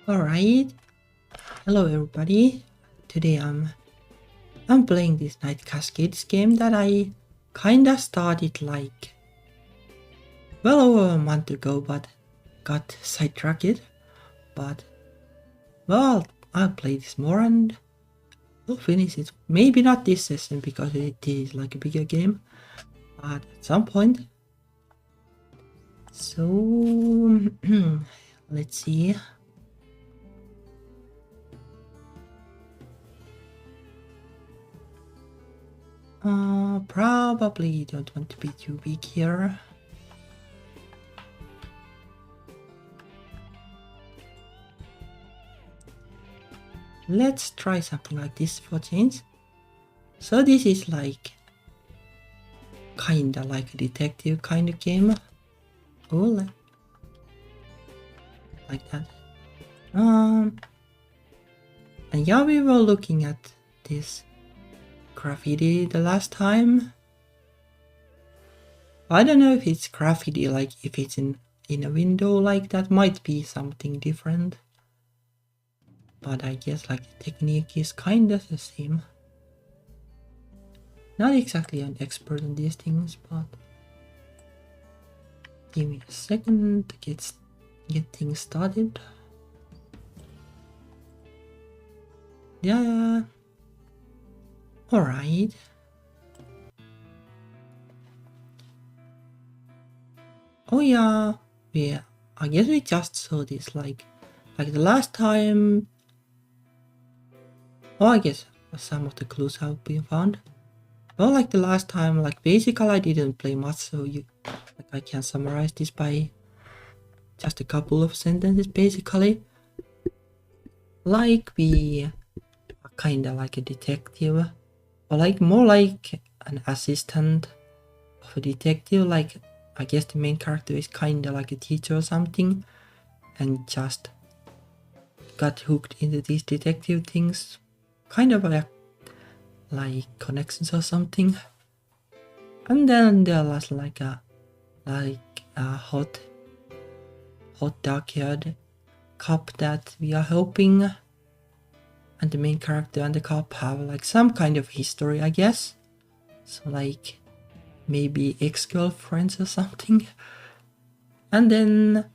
Alright, hello everybody. Today I'm playing this night Cascades game that I kinda started like well over a month ago, but got sidetracked. But well, I'll play this more and we'll finish it. Maybe not this session because it is like a bigger game, but at some point. So let's see. Probably don't want to be too big here. Let's try something like this for change. So this is like kinda like a detective kind of game. Oh, like that. And yeah, we were looking at this graffiti the last time. I don't know if it's graffiti, like if it's in a window, like that might be something different. But I guess like the technique is kinda the same. Not exactly an expert on these things, but give me a second to get things started. Yeah. Alright. Oh yeah, I guess we just saw this like the last time. Oh, I guess some of the clues have been found. Well, like the last time, like basically I didn't play much, so I can summarize this by just a couple of sentences basically. Like we are kinda like a detective, or like more like an assistant of a detective. Like I guess the main character is kinda like a teacher or something, and just got hooked into these detective things, kind of like connections or something. And then there was like a hot dark-haired cop that we are helping, and the main character and the cop have like some kind of history, I guess. So like maybe ex-girlfriends or something. And then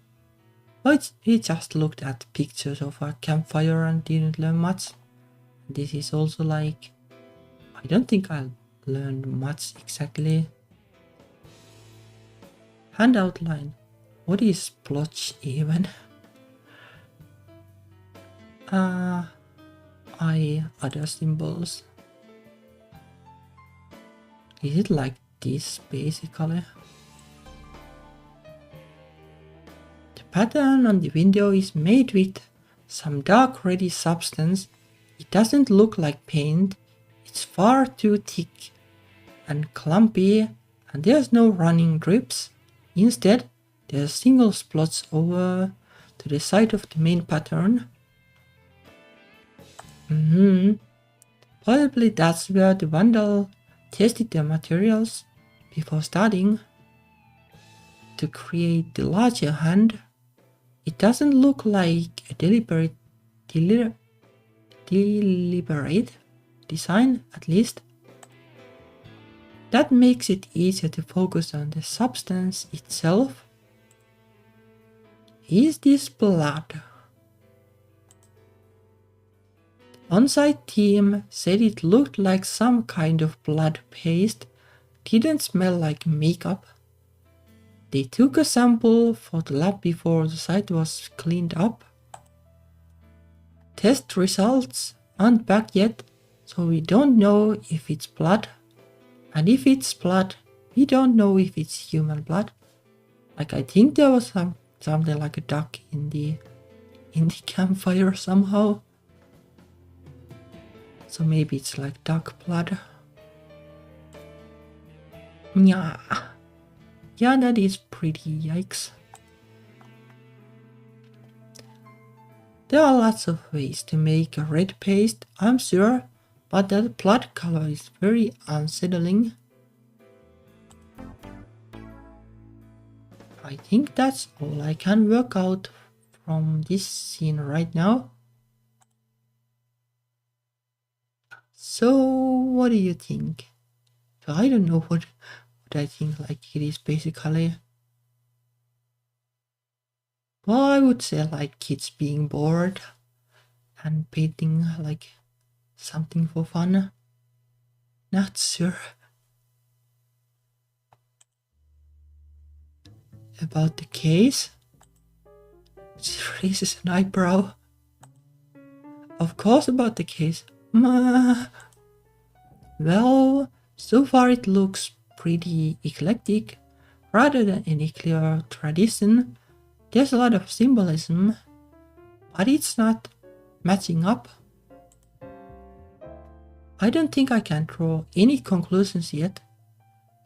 we just looked at pictures of a campfire and didn't learn much. This is also like, I don't think I'll learn much exactly. Hand outline. What is splotch even? Other symbols. Is it like this basically? The pattern on the window is made with some dark reddy substance. It doesn't look like paint. It's far too thick and clumpy, and there's no running drips. Instead, there's single splots over to the side of the main pattern. Probably that's where the vandal tested the materials before starting to create the larger hand. It doesn't look like a deliberate design, at least. That makes it easier to focus on the substance itself. Is this blood? On-site team said it looked like some kind of blood paste, didn't smell like makeup. They took a sample for the lab before the site was cleaned up. Test results aren't back yet, so we don't know if it's blood. And if it's blood, we don't know if it's human blood. Like I think there was something like a duck in the campfire somehow. So maybe it's like duck blood. Yeah, that is pretty yikes. There are lots of ways to make a red paste, I'm sure, but that blood color is very unsettling. I think that's all I can work out from this scene right now. So, what do you think? So I don't know what I think, like it is basically. Well, I would say like kids being bored and painting like something for fun. Not sure about the case. She raises an eyebrow. Of course about the case. Well, so far it looks pretty eclectic. Rather than any clear tradition, there's a lot of symbolism, but it's not matching up. I don't think I can draw any conclusions yet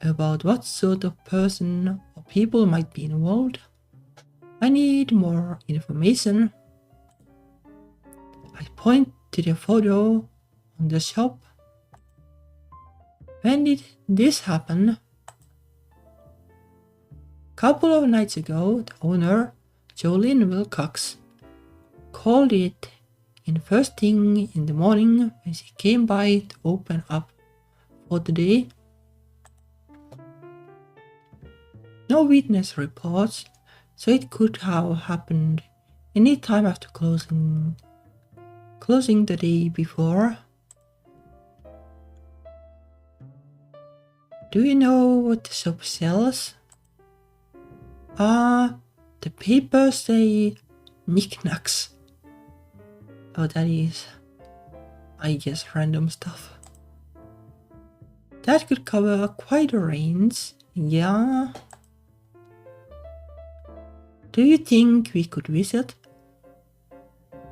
about what sort of person or people might be involved. I need more information. I point to the photo on the shop. When did this happen? Couple of nights ago, the owner, Jolene Wilcox, called it in first thing in the morning when she came by to open up for the day. No witness reports, so it could have happened any time after closing the day before. Do you know what the shop sells? The papers say knickknacks. Oh, that is, I guess, random stuff. That could cover quite a range, yeah. Do you think we could visit?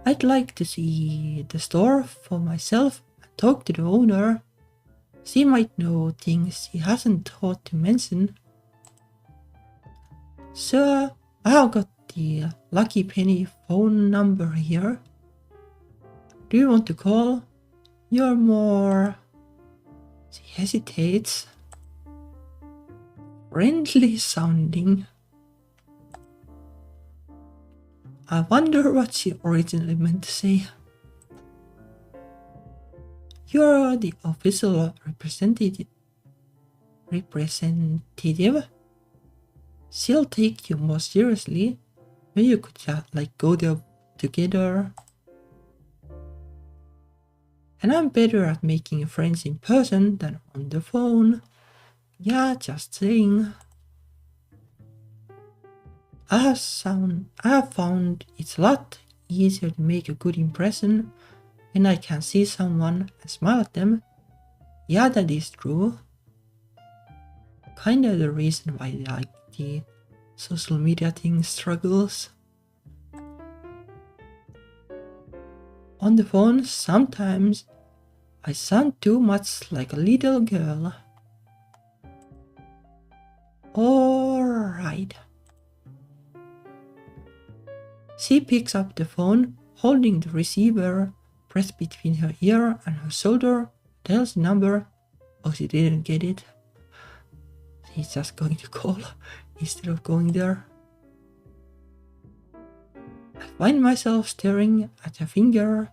I'd like to see the store for myself and talk to the owner. She might know things she hasn't thought to mention. Sir, I have got the Lucky Penny phone number here. Do you want to call? You're more... She hesitates. Friendly sounding. I wonder what she originally meant to say. You're the official representative. She'll take you more seriously. Maybe you could just like go there together. And I'm better at making friends in person than on the phone. Yeah, just saying. I have found it's a lot easier to make a good impression when I can see someone and smile at them. Yeah, that is true. Kinda the reason why like the social media thing struggles. On the phone, sometimes I sound too much like a little girl. Alright. She picks up the phone, holding the receiver pressed between her ear and her shoulder, dials the number. Oh, she didn't get it. She's just going to call instead of going there. I find myself staring at her finger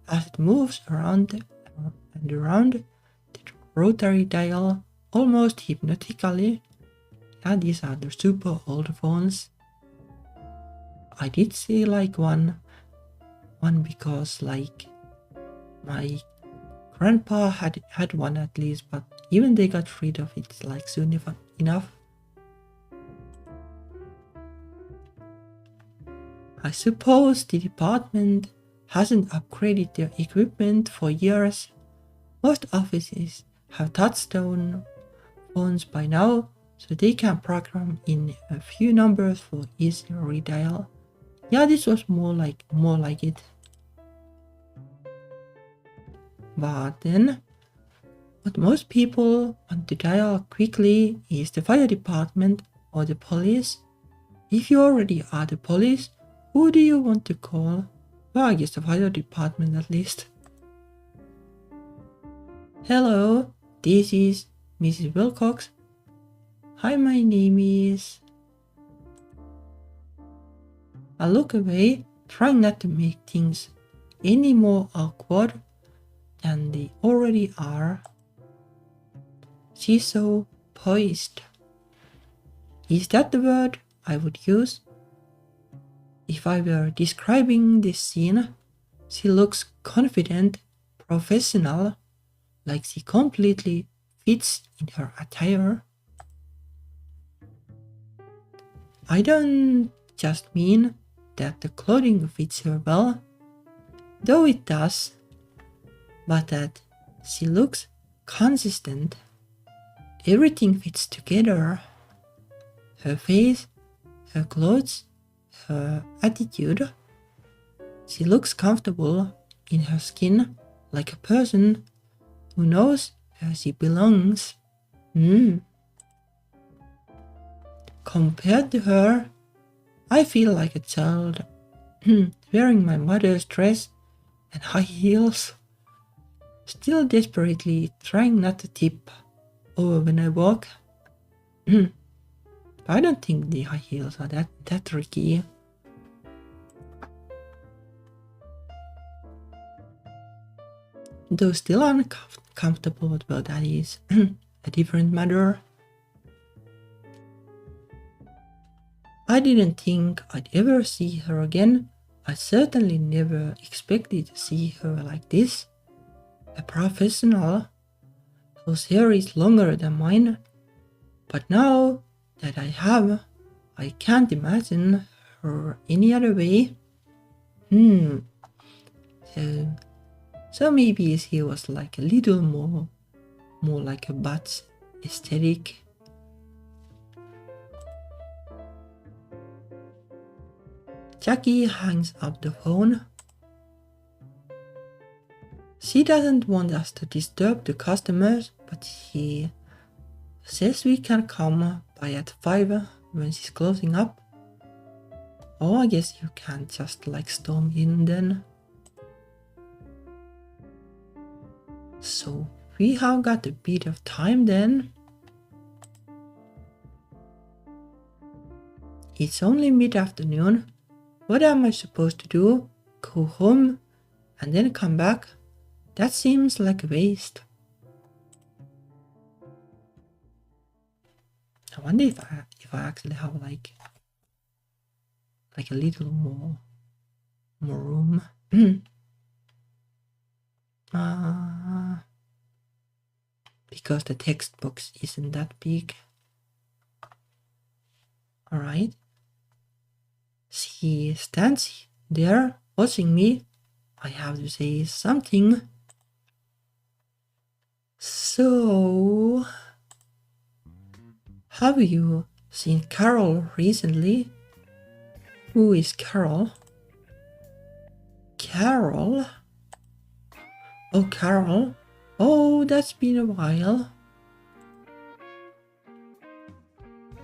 as it moves around and around the rotary dial almost hypnotically. Yeah, these are the super old phones. I did say like one because like my grandpa had one at least, but even they got rid of it like soon enough. I suppose the department hasn't upgraded their equipment for years. Most offices have touchstone phones by now, so they can program in a few numbers for easy redial. Yeah, this was more like it. But then, what most people want to dial quickly is the fire department or the police. If you already are the police, who do you want to call? Well, I guess the fire department at least. Hello, this is Mrs. Wilcox. Hi, my name is... I look away, trying not to make things any more awkward than they already are. She's so poised. Is that the word I would use? If I were describing this scene, she looks confident, professional, like she completely fits in her attire. I don't just mean that the clothing fits her well, though it does, but that she looks consistent. Everything fits together. Her face, her clothes, her attitude. She looks comfortable in her skin, like a person who knows where she belongs. Compared to her, I feel like a child, wearing my mother's dress and high heels, still desperately trying not to tip over when I walk. I don't think the high heels are that tricky. Though still uncomfortable, but that is a different matter. I didn't think I'd ever see her again. I certainly never expected to see her like this. A professional whose hair is longer than mine. But now that I have, I can't imagine her any other way. So maybe she was like a little more like a butt aesthetic. Jackie hangs up the phone. She doesn't want us to disturb the customers, but she says we can come by at 5 when she's closing up. Oh, I guess you can't just like storm in then. So we have got a bit of time then. It's only mid-afternoon. What am I supposed to do? Go home and then come back? That seems like a waste. I wonder if I actually have like a little more room. Because the text box isn't that big. Alright. She stands there watching me. I have to say something. So, have you seen Carol recently? Who is Carol? Carol? Oh, Carol. Oh, that's been a while.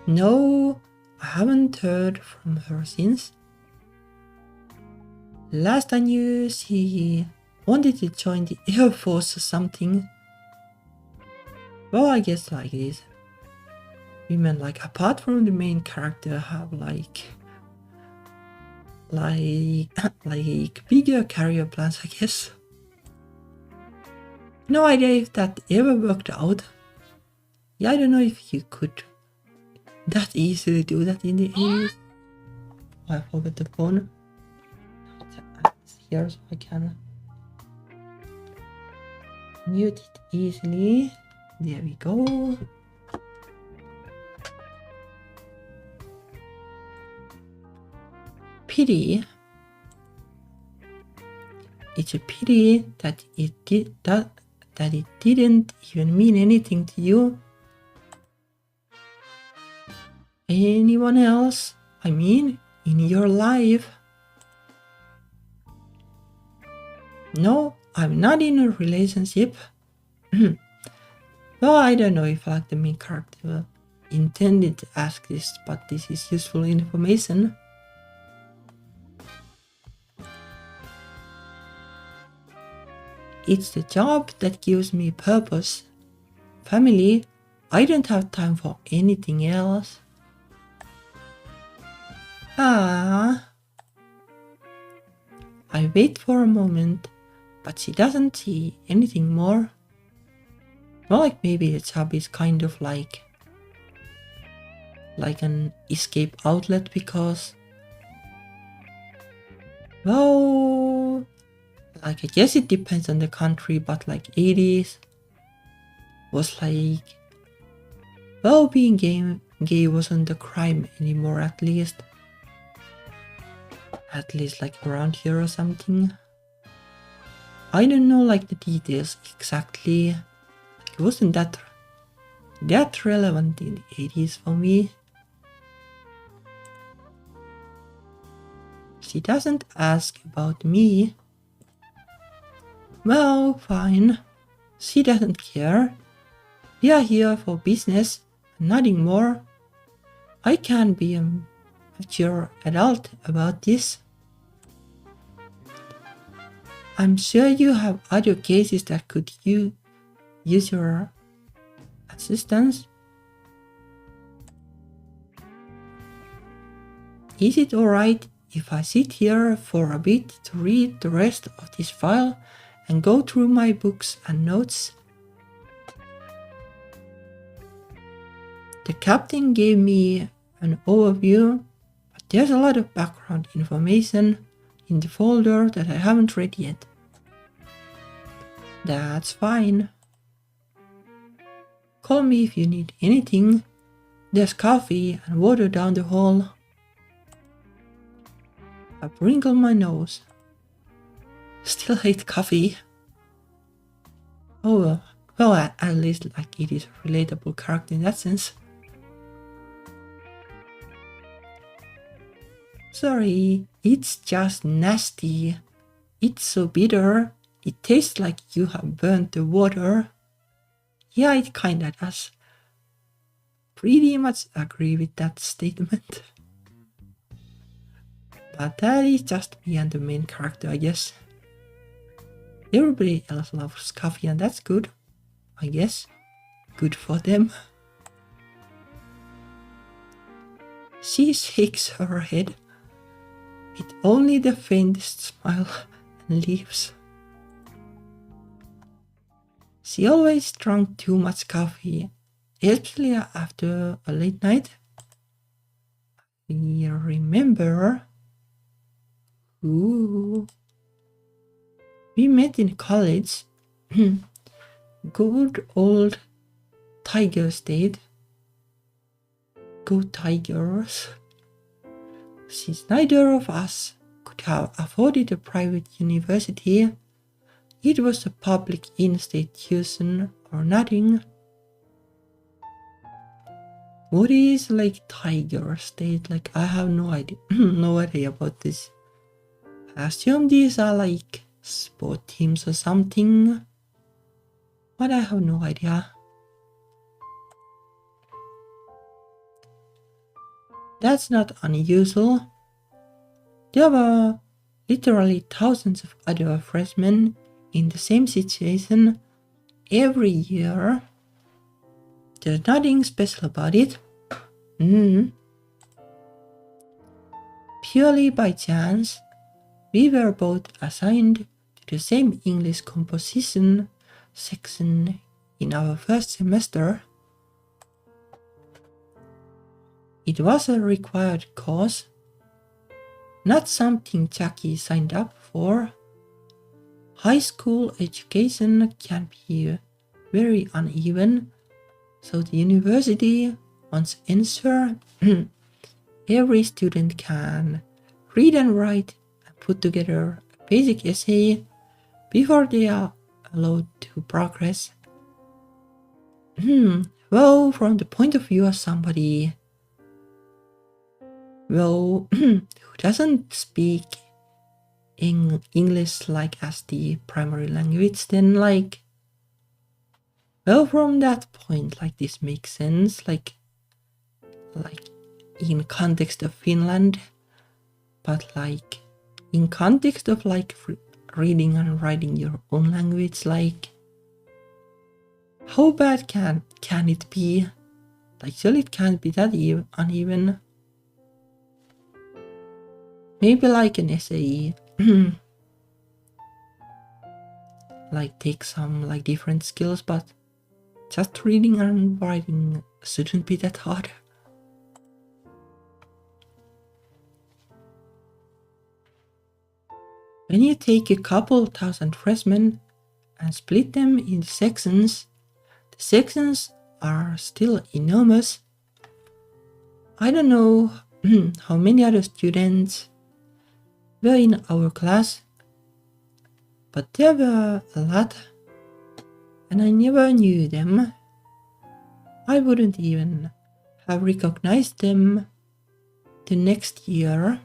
No, I haven't heard from her since. Last I knew, she wanted to join the Air Force or something. Well, I guess like this. Women, like, apart from the main character, have like bigger career plans, I guess. No idea if that ever worked out. Yeah, I don't know if you could that easily do that in the 80s. Oh, I forgot the phone. It's here so I can mute it easily. There we go. Pity. It's a pity that it didn't even mean anything to you. Anyone else? I mean, in your life? No, I'm not in a relationship. Well, I don't know if like the main character intended to ask this, but this is useful information. It's the job that gives me purpose. Family, I don't have time for anything else. Ah, I wait for a moment, but she doesn't see anything more. Well, like maybe the job is kind of like an escape outlet because, well, like I guess it depends on the country, but like 80s was like, well, being gay wasn't a crime anymore, at least like around here or something. I don't know like the details exactly. It wasn't that relevant in the 80s for me. She doesn't ask about me. Well, fine. She doesn't care. We are here for business and nothing more. I can't be a mature adult about this. I'm sure you have other cases that could use your assistance. Is it alright if I sit here for a bit to read the rest of this file and go through my books and notes? The captain gave me an overview, but there's a lot of background information in the folder that I haven't read yet. That's fine. Call me if you need anything. There's coffee and water down the hall. I wrinkle my nose. Still hate coffee. Oh, well, at least like it is a relatable character in that sense. Sorry, it's just nasty. It's so bitter. It tastes like you have burnt the water. Yeah, it kinda does. Pretty much agree with that statement. But that is just me and the main character, I guess. Everybody else loves coffee and that's good, I guess. Good for them. She shakes her head with only the faintest smile and leaves. She always drank too much coffee, especially after a late night. I remember. Ooh. We met in college. Good old Tiger State. Go Tigers. Since neither of us could have afforded a private university, it was a public institution or nothing. What is like Tiger State? Like I have no idea, no idea about this. I assume these are like sport teams or something, but I have no idea. That's not unusual. There were literally thousands of other freshmen in the same situation every year. There's nothing special about it. Purely by chance, we were both assigned to the same English composition section in our first semester. It was a required course, not something Jackie signed up for. High school education can be very uneven, so the university wants to ensure every student can read and write and put together a basic essay before they are allowed to progress. Well, from the point of view of somebody who doesn't speak English like as the primary language, then like, well, from that point, like this makes sense, like in context of Finland, but like in context of like reading and writing your own language, like how bad can it be? Like surely it can't be that uneven. Maybe like an SAE. like take some like different skills, but just reading and writing shouldn't be that hard. When you take a couple thousand freshmen and split them into sections, the sections are still enormous. I don't know how many other students were in our class, but there were a lot, and I never knew them. I wouldn't even have recognized them the next year.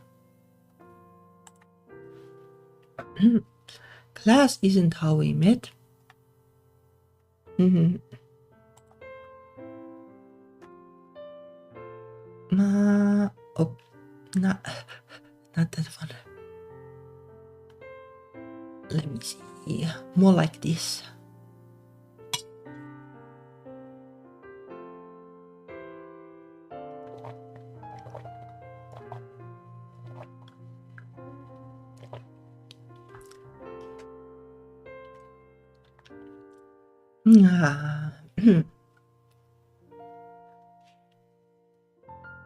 Class isn't how we met. Oh, not that one. Let me see. More like this.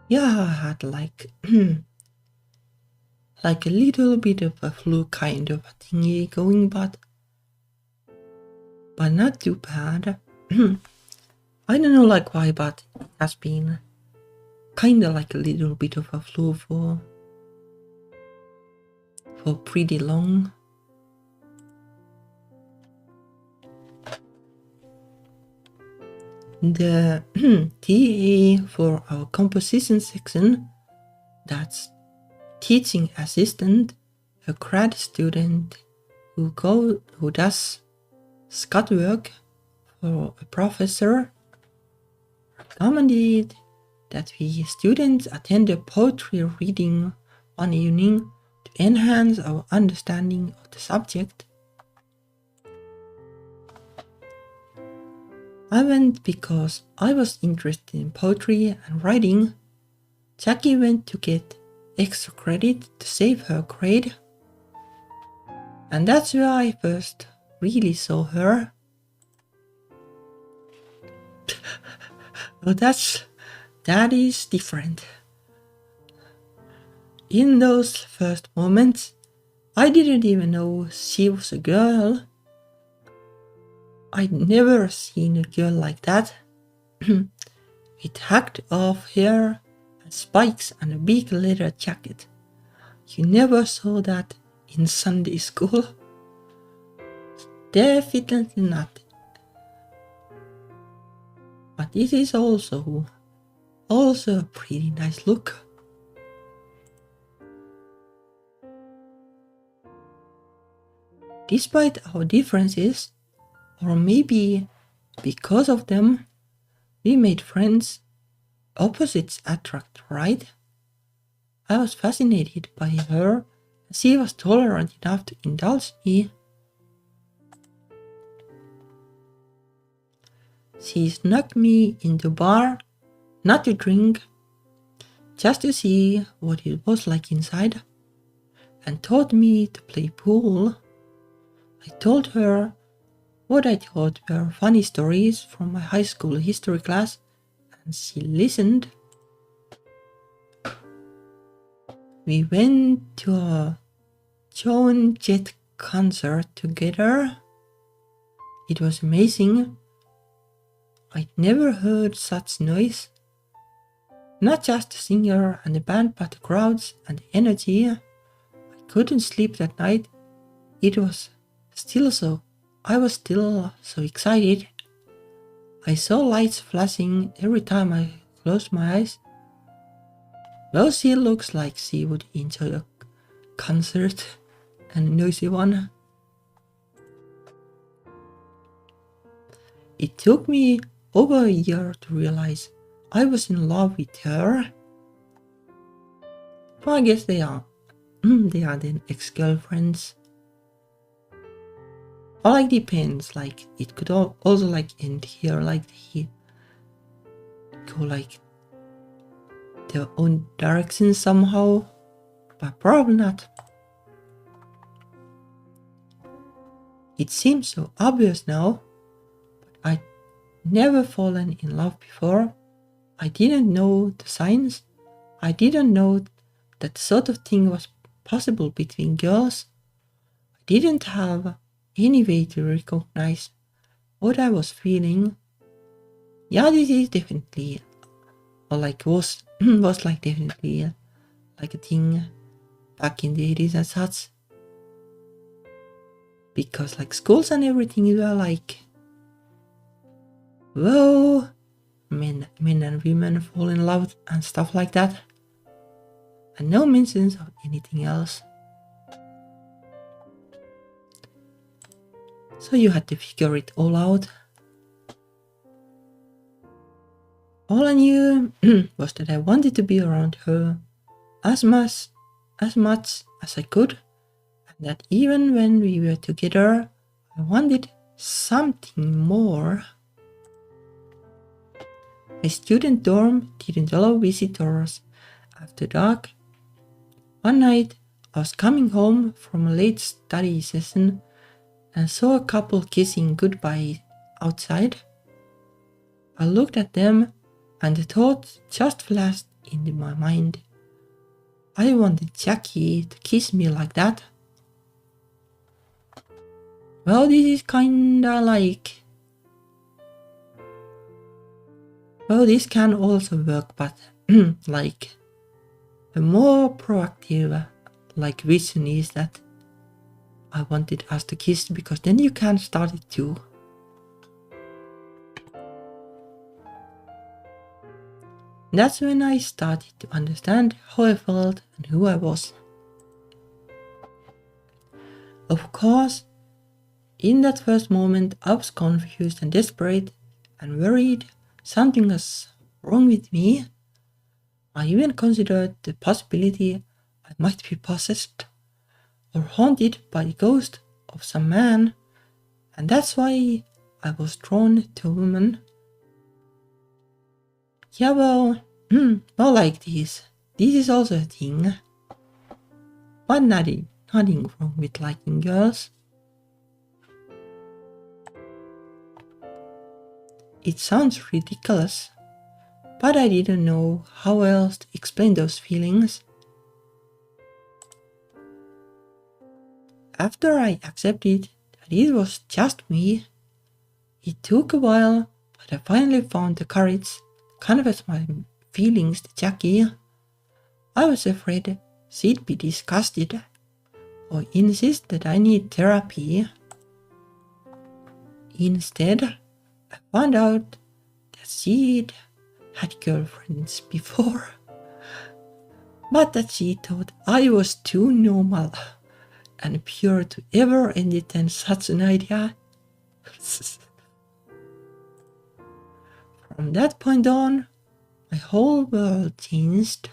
Yeah, I had like like a little bit of a flu kind of a thingy going, but not too bad. I don't know like why, but it has been kinda like a little bit of a flu for pretty long. The TA for our composition section, that's teaching assistant, a grad student who does scut work for a professor, recommended that we students attend a poetry reading one evening to enhance our understanding of the subject. I went because I was interested in poetry and writing. Jackie went to get extra credit to save her grade. And that's where I first really saw her. Well, that is different. In those first moments, I didn't even know she was a girl. I'd never seen a girl like that. With hacked off hair and spikes and a big leather jacket. You never saw that in Sunday school. Definitely not. But it is also a pretty nice look. Despite our differences, or maybe because of them, we made friends. Opposites attract, right? I was fascinated by her, and she was tolerant enough to indulge me. She snuck me into the bar, not to drink, just to see what it was like inside, and taught me to play pool. I told her what I thought were funny stories from my high school history class, and she listened. We went to a Joan Jett concert together. It was amazing. I'd never heard such noise. Not just the singer and the band, but the crowds and the energy. I couldn't sleep that night. I was still so excited. I saw lights flashing every time I closed my eyes. Well, she looks like she would enjoy a concert, and a noisy one. It took me over a year to realize I was in love with her. Well, I guess they are then ex-girlfriends. Or like depends, like it could also like end here, like they go like their own direction somehow, but probably not. It seems so obvious now, but I'd never fallen in love before. I didn't know the signs. I didn't know that sort of thing was possible between girls. I didn't have any way to recognize what I was feeling. Yeah, this is definitely, or like was like definitely like a thing back in the 80s and such. Because like schools and everything were like, whoa, men and women fall in love and stuff like that. And no mentions of anything else. So you had to figure it all out. All I knew was that I wanted to be around her as much as I could, and that even when we were together, I wanted something more. My student dorm didn't allow visitors after dark. One night, I was coming home from a late study session and saw a couple kissing goodbye outside. I looked at them and the thought just flashed into my mind. I wanted Jackie to kiss me like that. Well, this is kinda like... Well, this can also work, but like a more proactive like vision is that I wanted us to kiss because then you can start it too. That's when I started to understand how I felt and who I was. Of course, in that first moment I was confused and desperate and worried something was wrong with me. I even considered the possibility I might be possessed or haunted by the ghost of some man, and that's why I was drawn to a woman. Yeah, well, not like this. This is also a thing. But nothing wrong with liking girls. It sounds ridiculous, but I didn't know how else to explain those feelings. After I accepted that it was just me, it took a while, but I finally found the courage to confess my feelings to Jackie. I was afraid she'd be disgusted or insist that I need therapy. Instead, I found out that she'd had girlfriends before, but that she thought I was too normal and pure to ever entertain such an idea. From that point on, my whole world changed.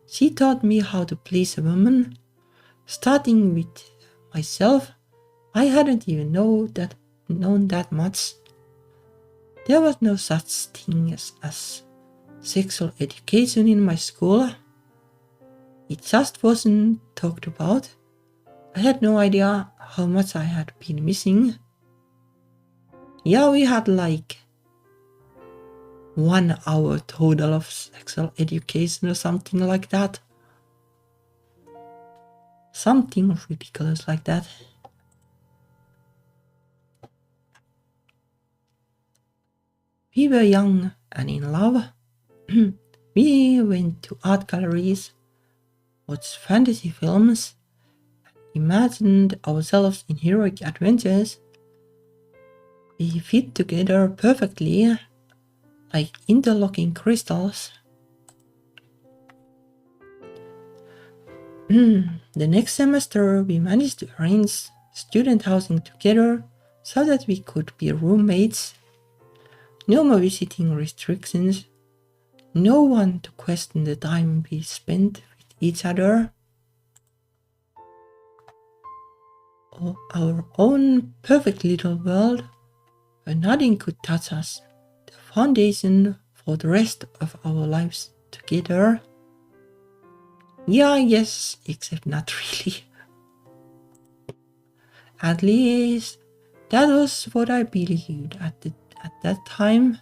She taught me how to please a woman, starting with myself. I hadn't even known that much. There was no such thing as sexual education in my school. It just wasn't talked about. I had no idea how much I had been missing. Yeah, we had like 1 hour total of sexual education or something like that. Something ridiculous like that. We were young and in love. We went to art galleries, watched fantasy films, imagined ourselves in heroic adventures. We fit together perfectly, like interlocking crystals. The next semester, we managed to arrange student housing together so that we could be roommates. No more visiting restrictions. No one to question the time we spent with each other. Our own perfect little world where nothing could touch us. The foundation for the rest of our lives together. Yeah, yes, except not really. At least that was what I believed at that time.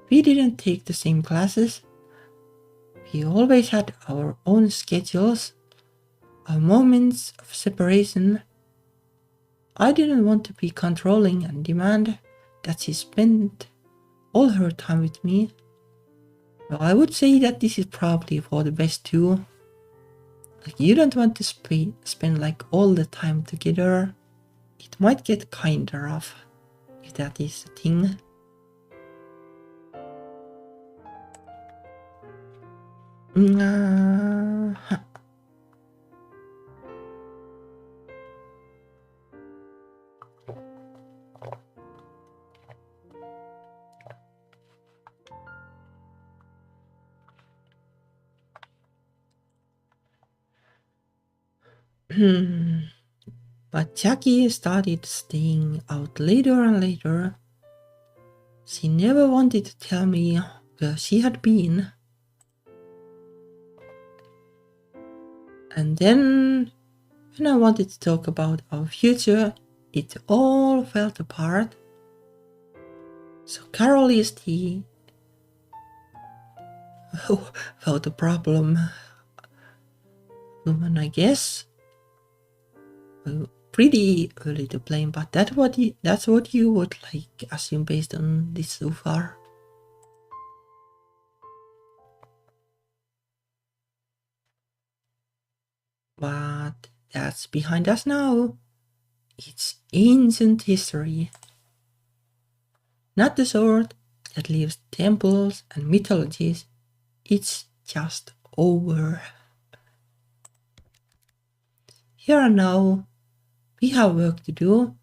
We didn't take the same classes. We always had our own schedules, our moments of separation. I didn't want to be controlling and demand that she spend all her time with me. Well, I would say that this is probably for the best too. Like, you don't want to spend like all the time together. It might get kinda rough, if that is a thing. But Jackie started staying out later and later. She never wanted to tell me where she had been. And then, when I wanted to talk about our future, it all fell apart. So Carol is the problem woman, I guess. Pretty early to blame, but that's what you would like assume based on this so far. But that's behind us now. It's ancient history. Not the sort that leaves temples and mythologies. It's just over. Here and now, we have work to do.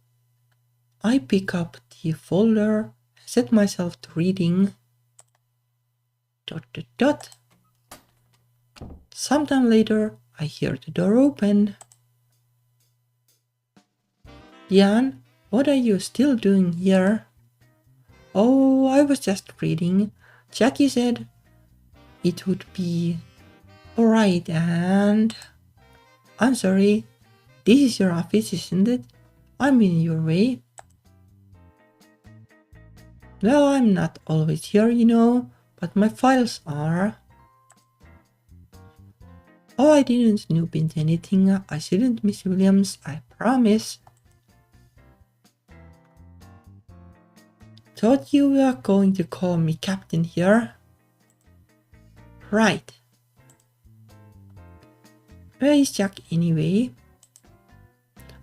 I pick up the folder and set myself to reading. ... Sometime later, I hear the door open. Jan, what are you still doing here? Oh, I was just reading. Jackie said it would be alright, and... I'm sorry, this is your office, isn't it? I'm in your way. Well, I'm not always here, you know, but my files are. Oh, I didn't snoop into anything. I shouldn't, Miss Williams, I promise. Thought you were going to call me captain here. Right. Where is Jack anyway?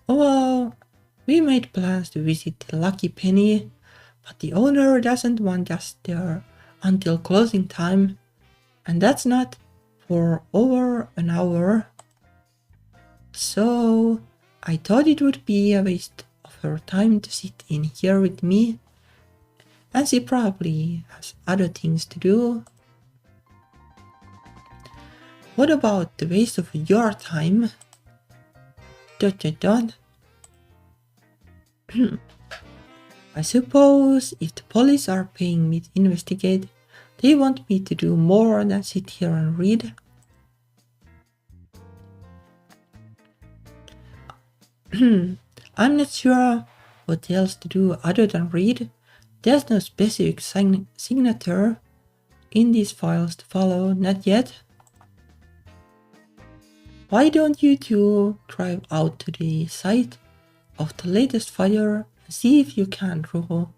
Oh well, we made plans to visit the Lucky Penny, but the owner doesn't want us there until closing time, and that's not for over an hour. So I thought it would be a waste of her time to sit in here with me, and she probably has other things to do. What about the waste of your time? ... I suppose if the police are paying me to investigate, they want me to do more than sit here and read. I'm not sure what else to do other than read. There's no specific signature in these files to follow, not yet. Why don't you two drive out to the site of the latest fire and see if you can draw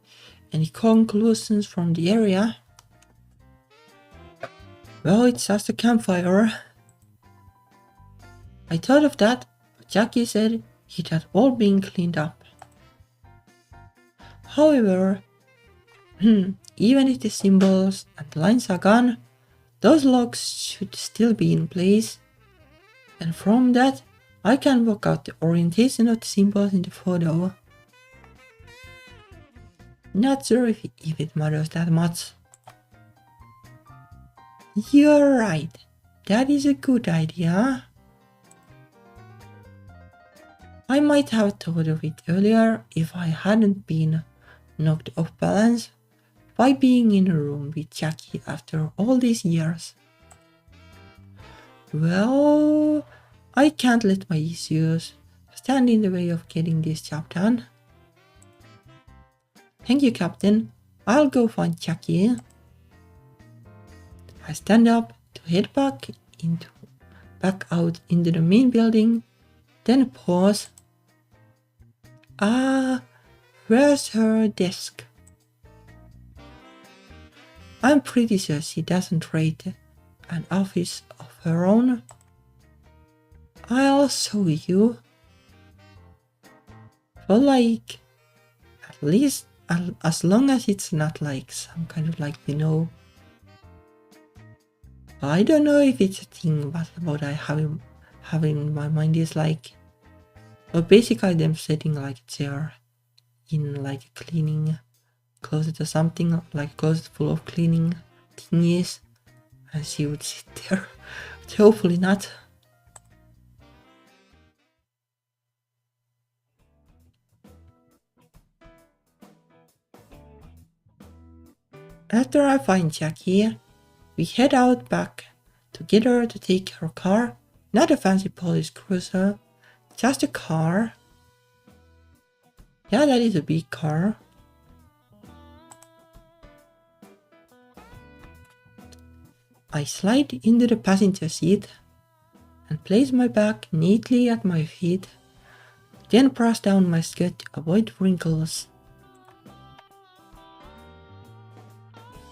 any conclusions from the area? Well, it's just a campfire. I thought of that, but Jackie said it had all been cleaned up. However, even if the symbols and lines are gone, those logs should still be in place. And from that, I can work out the orientation of the symbols in the photo. Not sure if it matters that much. You're right, that is a good idea. I might have thought of it earlier if I hadn't been knocked off balance by being in a room with Jackie after all these years. Well, I can't let my issues stand in the way of getting this job done. Thank you, Captain. I'll go find Jackie. I stand up to head back out into the main building, then pause. Where's her desk? I'm pretty sure she doesn't rate an office of her own. I'll show you. For like, at least as long as it's not like some kind of like, I don't know if it's a thing, but what I have in my mind is like, basically them setting like a chair in like a cleaning closet or something, like a closet full of cleaning thingies, and she would sit there, but hopefully not. After I find Jackie, we head out back together to take her car, not a fancy police cruiser, just a car. Yeah, that is a big car. I slide into the passenger seat and place my bag neatly at my feet, then brush down my skirt to avoid wrinkles.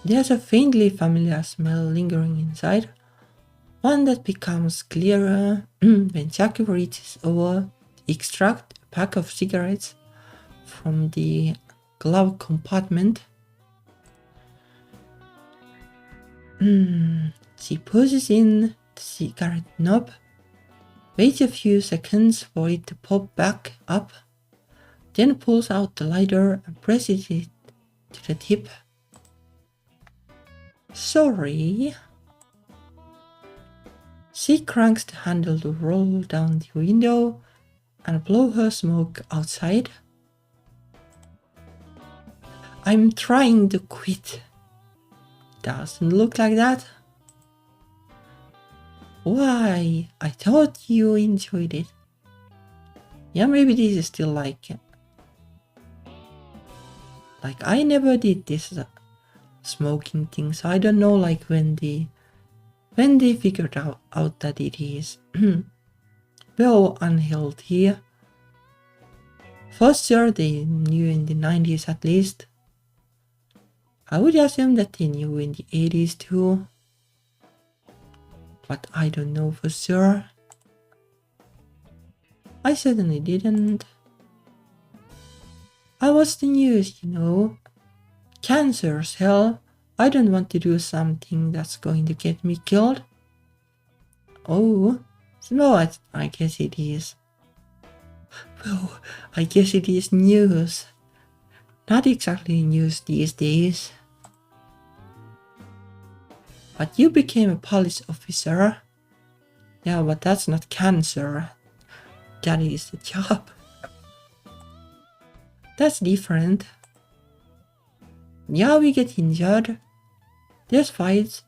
There's a faintly familiar smell lingering inside, one that becomes clearer when Jackie reaches over to extract a pack of cigarettes from the glove compartment. She pushes in the cigarette knob, waits a few seconds for it to pop back up, then pulls out the lighter and presses it to the tip. Sorry. She cranks the handle to roll down the window and blow her smoke outside. I'm trying to quit. Doesn't look like that. Why? I thought you enjoyed it. Yeah, maybe this is still like I never did this smoking thing, so I don't know like when they figured out that it is well unhealthy. For sure they knew in the 90s at least. I would assume that they knew in the 80s too, but I don't know for sure. I certainly didn't. I watch the news, Cancers, hell, I don't want to do something that's going to get me killed. Oh, no, I guess it is. Well, I guess it is news. Not exactly news these days. But you became a police officer. Yeah, but that's not cancer. That is the job. That's different. Yeah, we get injured. There's fights.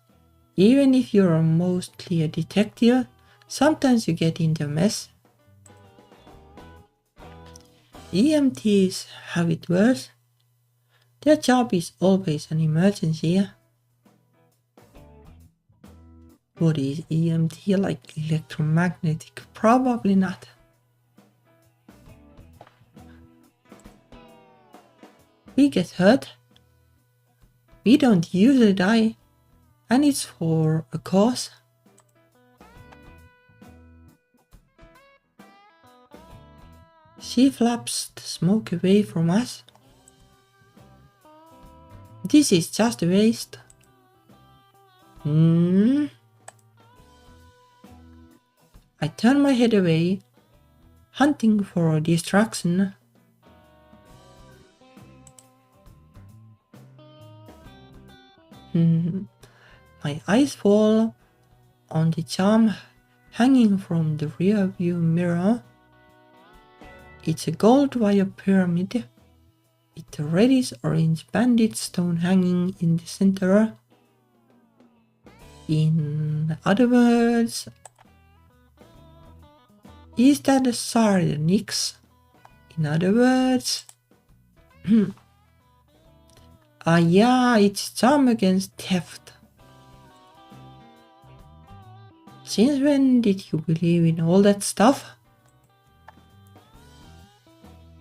Even if you're mostly a detective, sometimes you get into a mess. EMTs have it worse. Their job is always an emergency. What is EMT, like electromagnetic? Probably not. We get hurt. We don't usually die, and it's for a cause. She flaps the smoke away from us. This is just a waste. I turn my head away, hunting for a distraction. My eyes fall on the charm hanging from the rear view mirror. It's a gold wire pyramid with a reddish orange banded stone hanging in the center. In other words, Is that a sardonyx? In other words... yeah, it's charm against theft. Since when did you believe in all that stuff?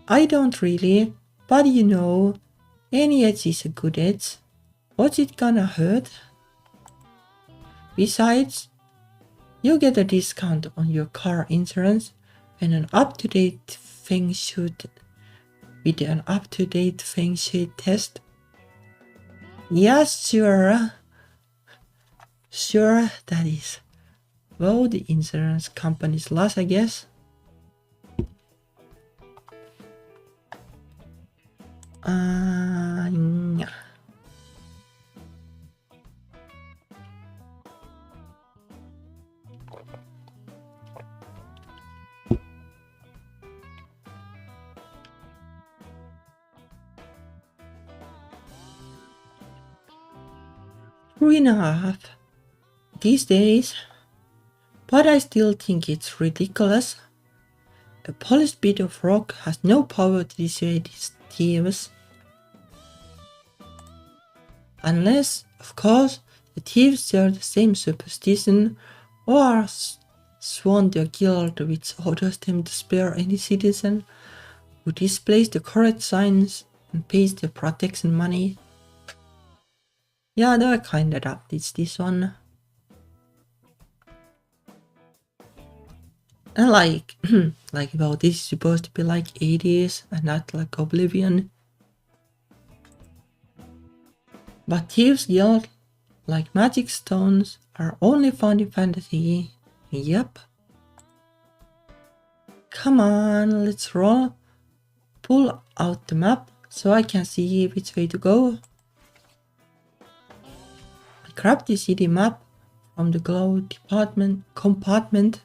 I don't really, but you know, any edge is a good edge. What's it gonna hurt? Besides, you get a discount on your car insurance and an up-to-date feng shui with an up-to-date feng shui test. Yes, sure. Sure, that is. Well, the insurance company's loss, I guess. Yeah. True enough. These days. But I still think it's ridiculous. A polished bit of rock has no power to dissuade these thieves. Unless, of course, the thieves share the same superstition or are sworn to a guild which orders them to spare any citizen who displays the correct signs and pays their protection money. Yeah, they're kinda apt, it's this one. And like, well, this is supposed to be like 80s and not like Oblivion. But Thieves Guild, like magic stones, are only found in fantasy. Yep. Come on, let's roll. Pull out the map so I can see which way to go. I grabbed the city map from the glow compartment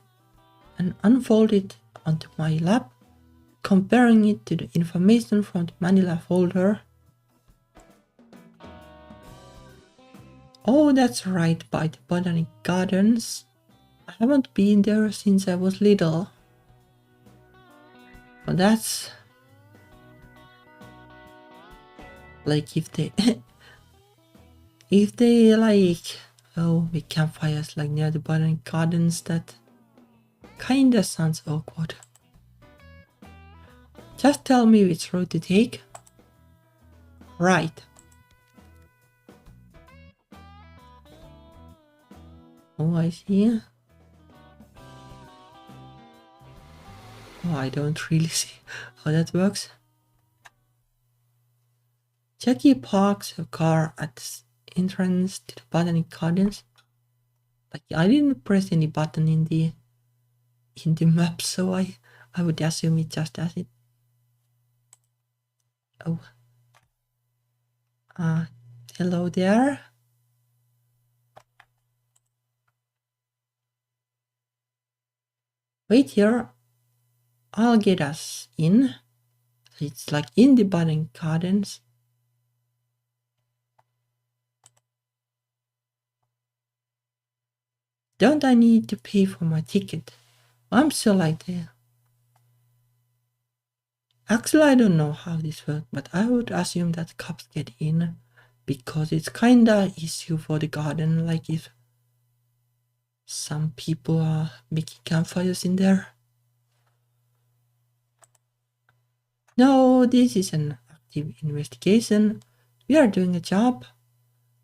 and unfolded it onto my lap, comparing it to the information from the Manila folder. Oh, that's right, by the Botanic Gardens. I haven't been there since I was little. But that's... like if they... if they like... oh, with campfires like near the Botanic Gardens, that kinda sounds awkward. Just tell me which road to take. Right. Oh, I see. Oh, I don't really see how that works. Jackie parks her car at the entrance to the Botanic Gardens. Like, I didn't press any button in the map, so I would assume it just does it. Oh. Hello there. Wait here. I'll get us in. It's like in the Botanic Gardens. Don't I need to pay for my ticket? I'm so like that. Actually, I don't know how this works, but I would assume that cops get in because it's kinda issue for the garden, like if some people are making campfires in there. No, this is an active investigation. We are doing a job.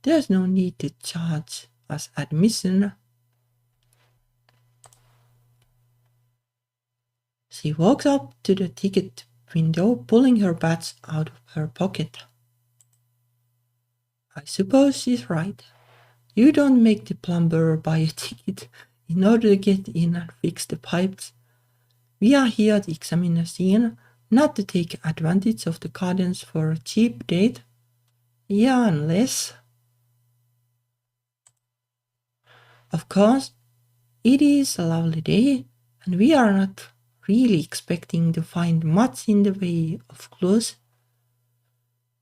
There's no need to charge us admission. She walks up to the ticket window, pulling her badge out of her pocket. I suppose she's right. You don't make the plumber buy a ticket in order to get in and fix the pipes. We are here to examine the scene, not to take advantage of the gardens for a cheap date. Yeah, unless... Of course, it is a lovely day, and we are not really expecting to find much in the way of clues.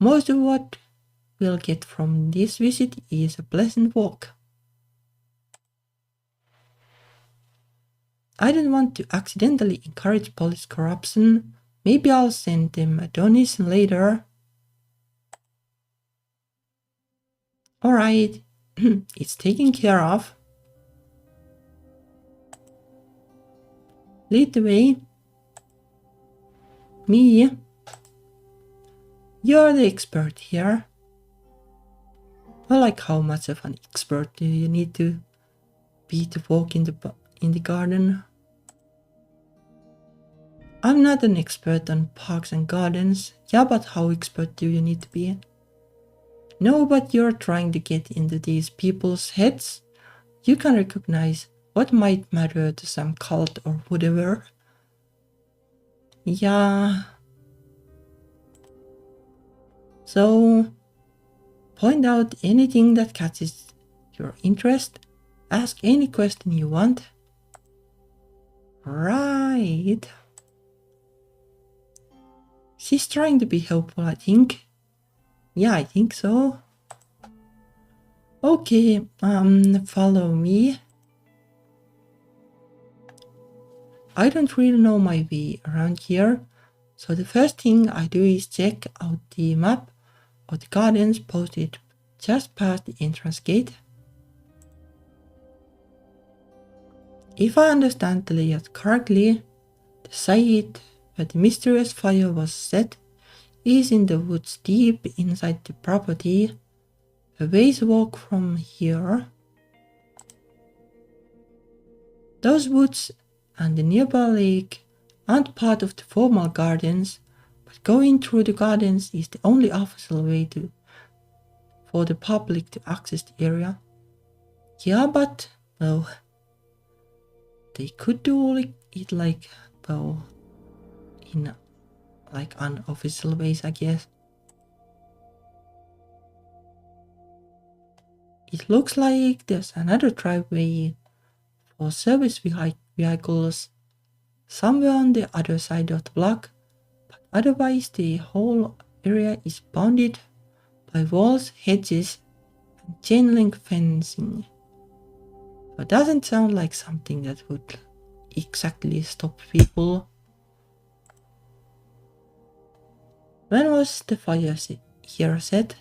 Most of what we'll get from this visit is a pleasant walk. I don't want to accidentally encourage police corruption. Maybe I'll send them a donation later. Alright, it's taken care of. Lead the way. Me. You're the expert here. Well, like how much of an expert do you need to be to walk in the garden? I'm not an expert on parks and gardens. Yeah, but how expert do you need to be? No, but you're trying to get into these people's heads. You can recognize what might matter to some cult or whatever. Yeah. So, point out anything that catches your interest. Ask any question you want. Right. She's trying to be helpful, I think. Yeah, I think so. Okay, follow me. I don't really know my way around here, so the first thing I do is check out the map of the gardens posted just past the entrance gate. If I understand the layout correctly, the site where the mysterious fire was set is in the woods deep inside the property. A ways walk from here. Those woods and the nearby lake aren't part of the formal gardens, but going through the gardens is the only official way for the public to access the area. Yeah, but, well, they could do it like, well, in like unofficial ways, I guess. It looks like there's another driveway for service vehicles somewhere on the other side of the block, but otherwise the whole area is bounded by walls, hedges, and chain link fencing. It doesn't sound like something that would exactly stop people. When was the fire here set?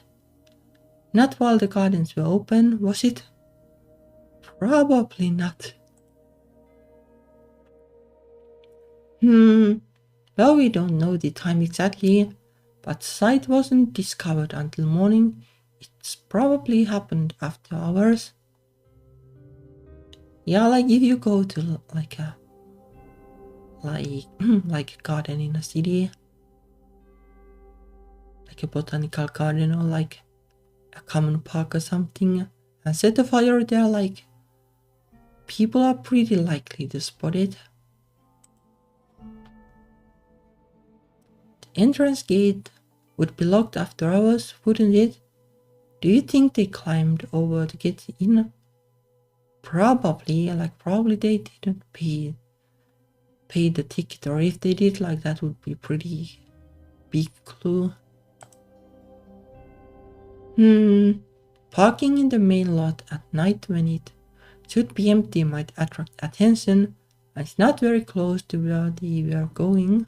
Not while the gardens were open, was it? Probably not. Well, we don't know the time exactly, but the site wasn't discovered until morning. It's probably happened after hours. Yeah, like if you go to like a garden in a city, like a botanical garden or like a common park or something, and set a fire there, like people are pretty likely to spot it. The entrance gate would be locked after hours, wouldn't it? Do you think they climbed over to get in? Probably they didn't pay the ticket, or if they did, like that would be pretty big clue. Parking in the main lot at night when it should be empty might attract attention, and it's not very close to where they were going.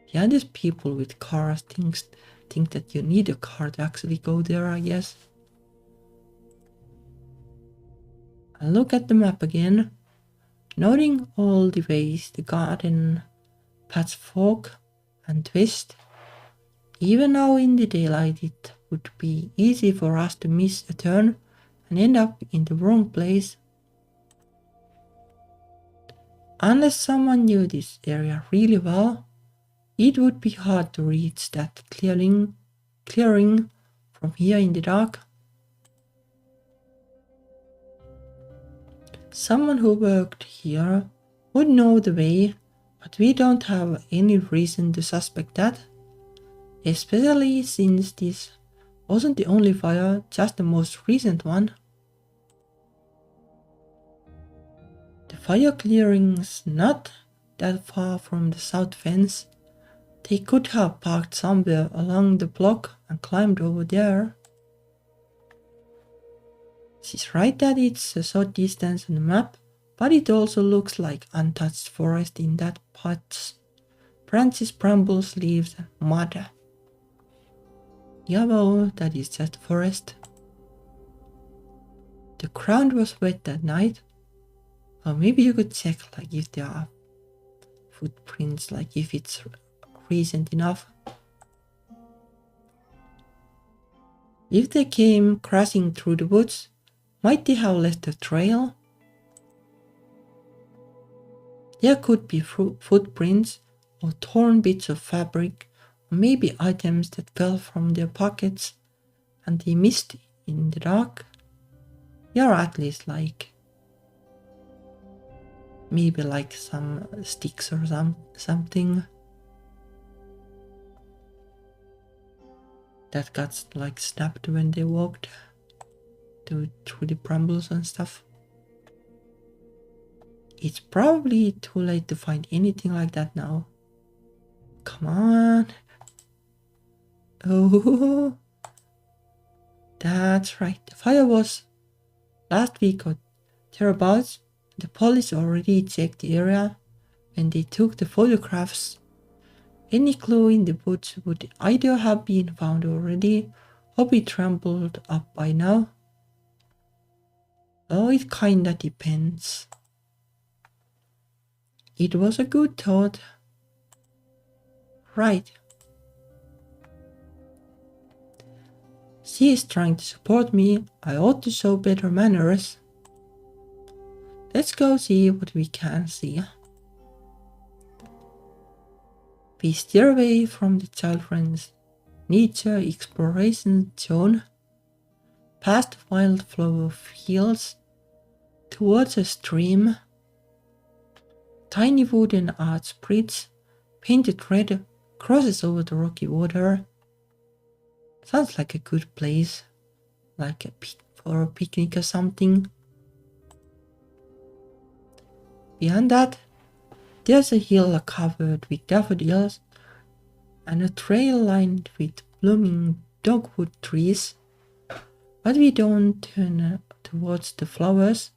Yeah, these people with cars think that you need a car to actually go there, I guess. I'll look at the map again, noting all the ways the garden paths fork and twist. Even now in the daylight, it would be easy for us to miss a turn and end up in the wrong place. Unless someone knew this area really well, it would be hard to reach that clearing from here in the dark. Someone who worked here would know the way, but we don't have any reason to suspect that, especially since this wasn't the only fire, just the most recent one. The fire clearing's not that far from the south fence. They could have parked somewhere along the block and climbed over there. She's right that it's a short distance on the map, But it also looks like untouched forest in that patch. Branches, brambles, leaves, mud. Yeah, well, that is just forest. The ground was wet that night. Or maybe you could check like if there are footprints, like if it's recent enough. If they came crashing through the woods, might they have left a trail? There could be footprints or torn bits of fabric, or maybe items that fell from their pockets and they missed in the dark. Or at least like maybe like some sticks or something that got like snapped when they walked through the brambles and stuff. It's probably too late to find anything like that now. Come on. Oh, that's right. The fire was last week or thereabouts. The police already checked the area when they took the photographs. Any clue in the woods would either have been found already or be trampled up by now. Oh, it kinda depends. It was a good thought. Right. She is trying to support me. I ought to show better manners. Let's go see what we can see. We steer away from the children's nature exploration zone, past wildflower fields, towards a stream. Tiny wooden arch bridge, painted red, crosses over the rocky water. Sounds like a good place, like for a picnic or something. Beyond that, there's a hill covered with daffodils and a trail lined with blooming dogwood trees. But we don't turn towards the flowers.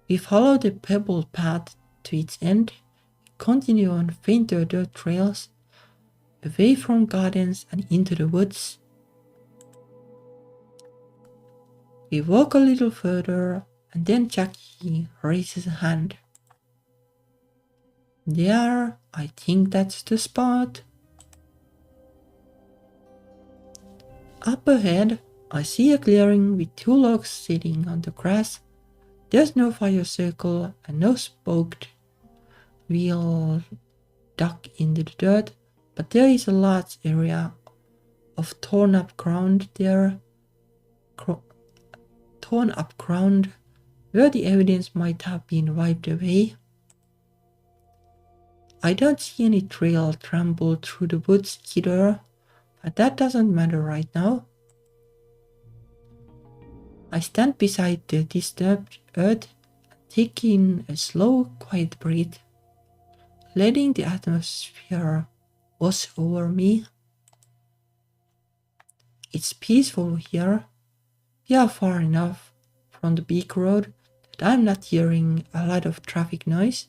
We follow the pebbled path to its end, continue on fainter dirt trails, away from gardens and into the woods. We walk a little further, and then Jackie raises a hand. There, I think that's the spot. Up ahead, I see a clearing with 2 logs sitting on the grass. There's no fire circle and no spoked wheel dug into the dirt, but there is a large area of torn up ground there. Torn up ground where the evidence might have been wiped away. I don't see any trail trampled through the woods either, but that doesn't matter right now. I stand beside the disturbed earth, taking a slow, quiet breath, letting the atmosphere wash over me. It's peaceful here. We are far enough from the big road that I'm not hearing a lot of traffic noise,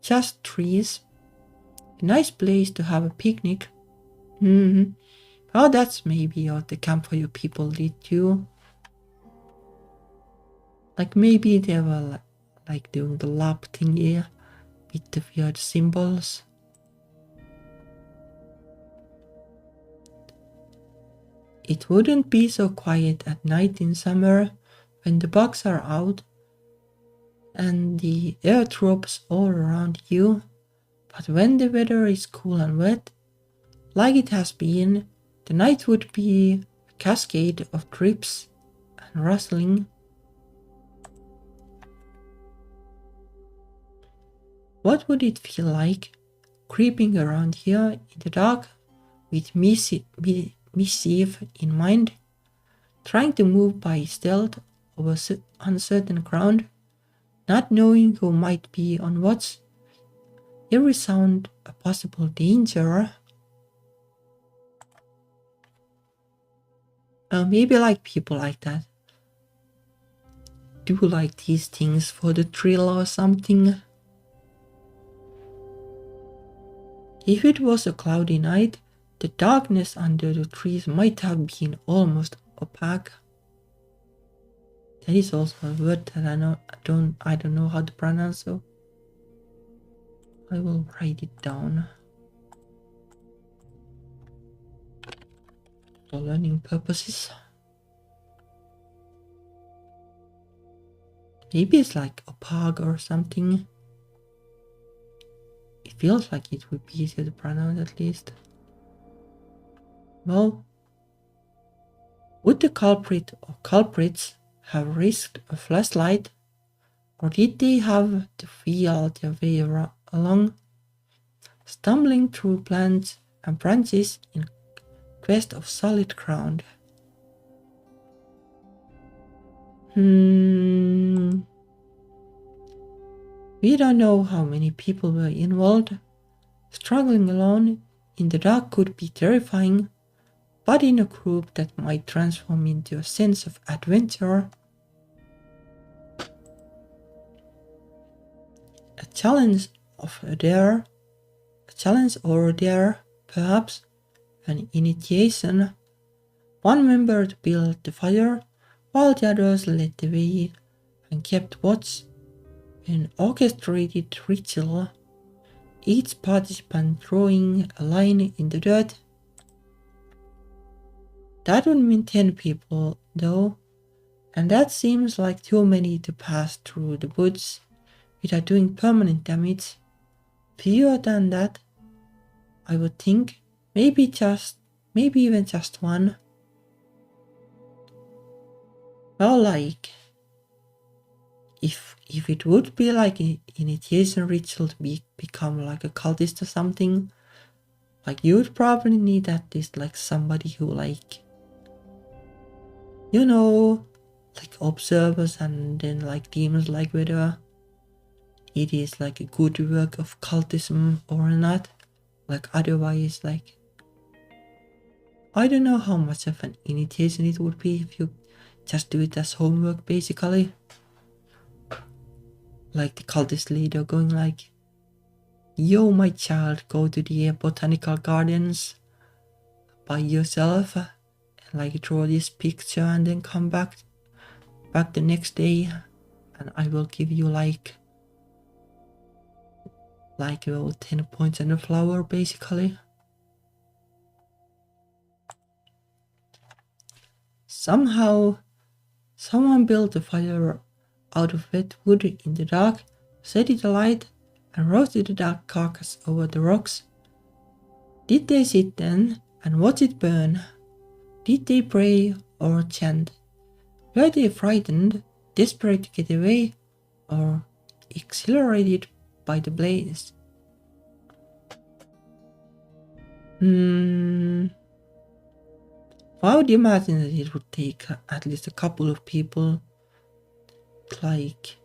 just trees. A nice place to have a picnic. Oh, that's maybe what the campfire people did too. Like maybe they were like doing the lap thingy with the weird symbols. It wouldn't be so quiet at night in summer when the bugs are out and the air drops all around you. But when the weather is cool and wet, like it has been, the night would be a cascade of drips and rustling. What would it feel like creeping around here in the dark with mischief in mind, trying to move by stealth over uncertain ground, not knowing who might be on watch? Every sound a possible danger. Maybe like people like that. do like these things for the thrill or something. If it was a cloudy night, the darkness under the trees might have been almost opaque. That is also a word that I don't know how to pronounce, so I will write it down for learning purposes. Maybe it's like opaque or something. It feels like it would be easier to pronounce at least. Well, would the culprit or culprits have risked a flashlight, or did they have to feel their way along, stumbling through plants and branches in quest of solid ground? We don't know how many people were involved. Struggling alone in the dark could be terrifying, but in a group that might transform into a sense of adventure. A challenge or dare, perhaps, an initiation. One member built the fire, while the others led the way and kept watch. An orchestrated ritual, each participant drawing a line in the dirt. That would mean 10 people, though, and that seems like too many to pass through the woods without doing permanent damage. Fewer than that, I would think. Maybe even just one. Well, like, if it would be like an initiation ritual to become like a cultist or something, like you would probably need at least like somebody who like, you know, like observers and then like demons, like whether it is like a good work of cultism or not. Like otherwise, like, I don't know how much of an initiation it would be if you just do it as homework basically. Like the cultist leader going like, yo my child, go to the botanical gardens by yourself and like draw this picture and then come back the next day and I will give you like 10 points and a flower basically. Somehow, someone built a fire out of wet wood in the dark, set it alight, and roasted the dark carcass over the rocks. Did they sit then and watch it burn? Did they pray or chant? Were they frightened, desperate to get away, or exhilarated by the blaze? I would imagine that it would take at least a couple of people, like,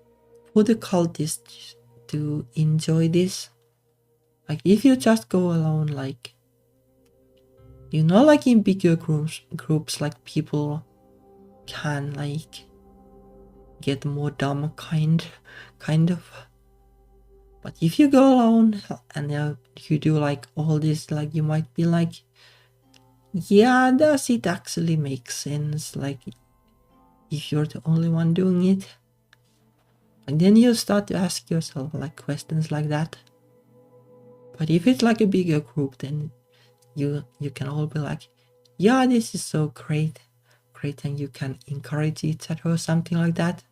for the cultists to enjoy this. Like, if you just go alone, like, you know, like in bigger groups, like people can like get more dumb kind of. But if you go alone and you do like all this, like you might be like, yeah, does it actually make sense? Like, if you're the only one doing it, and then you start to ask yourself like questions like that. But if it's like a bigger group, then you can all be like, yeah, this is so great, and you can encourage each other or something like that.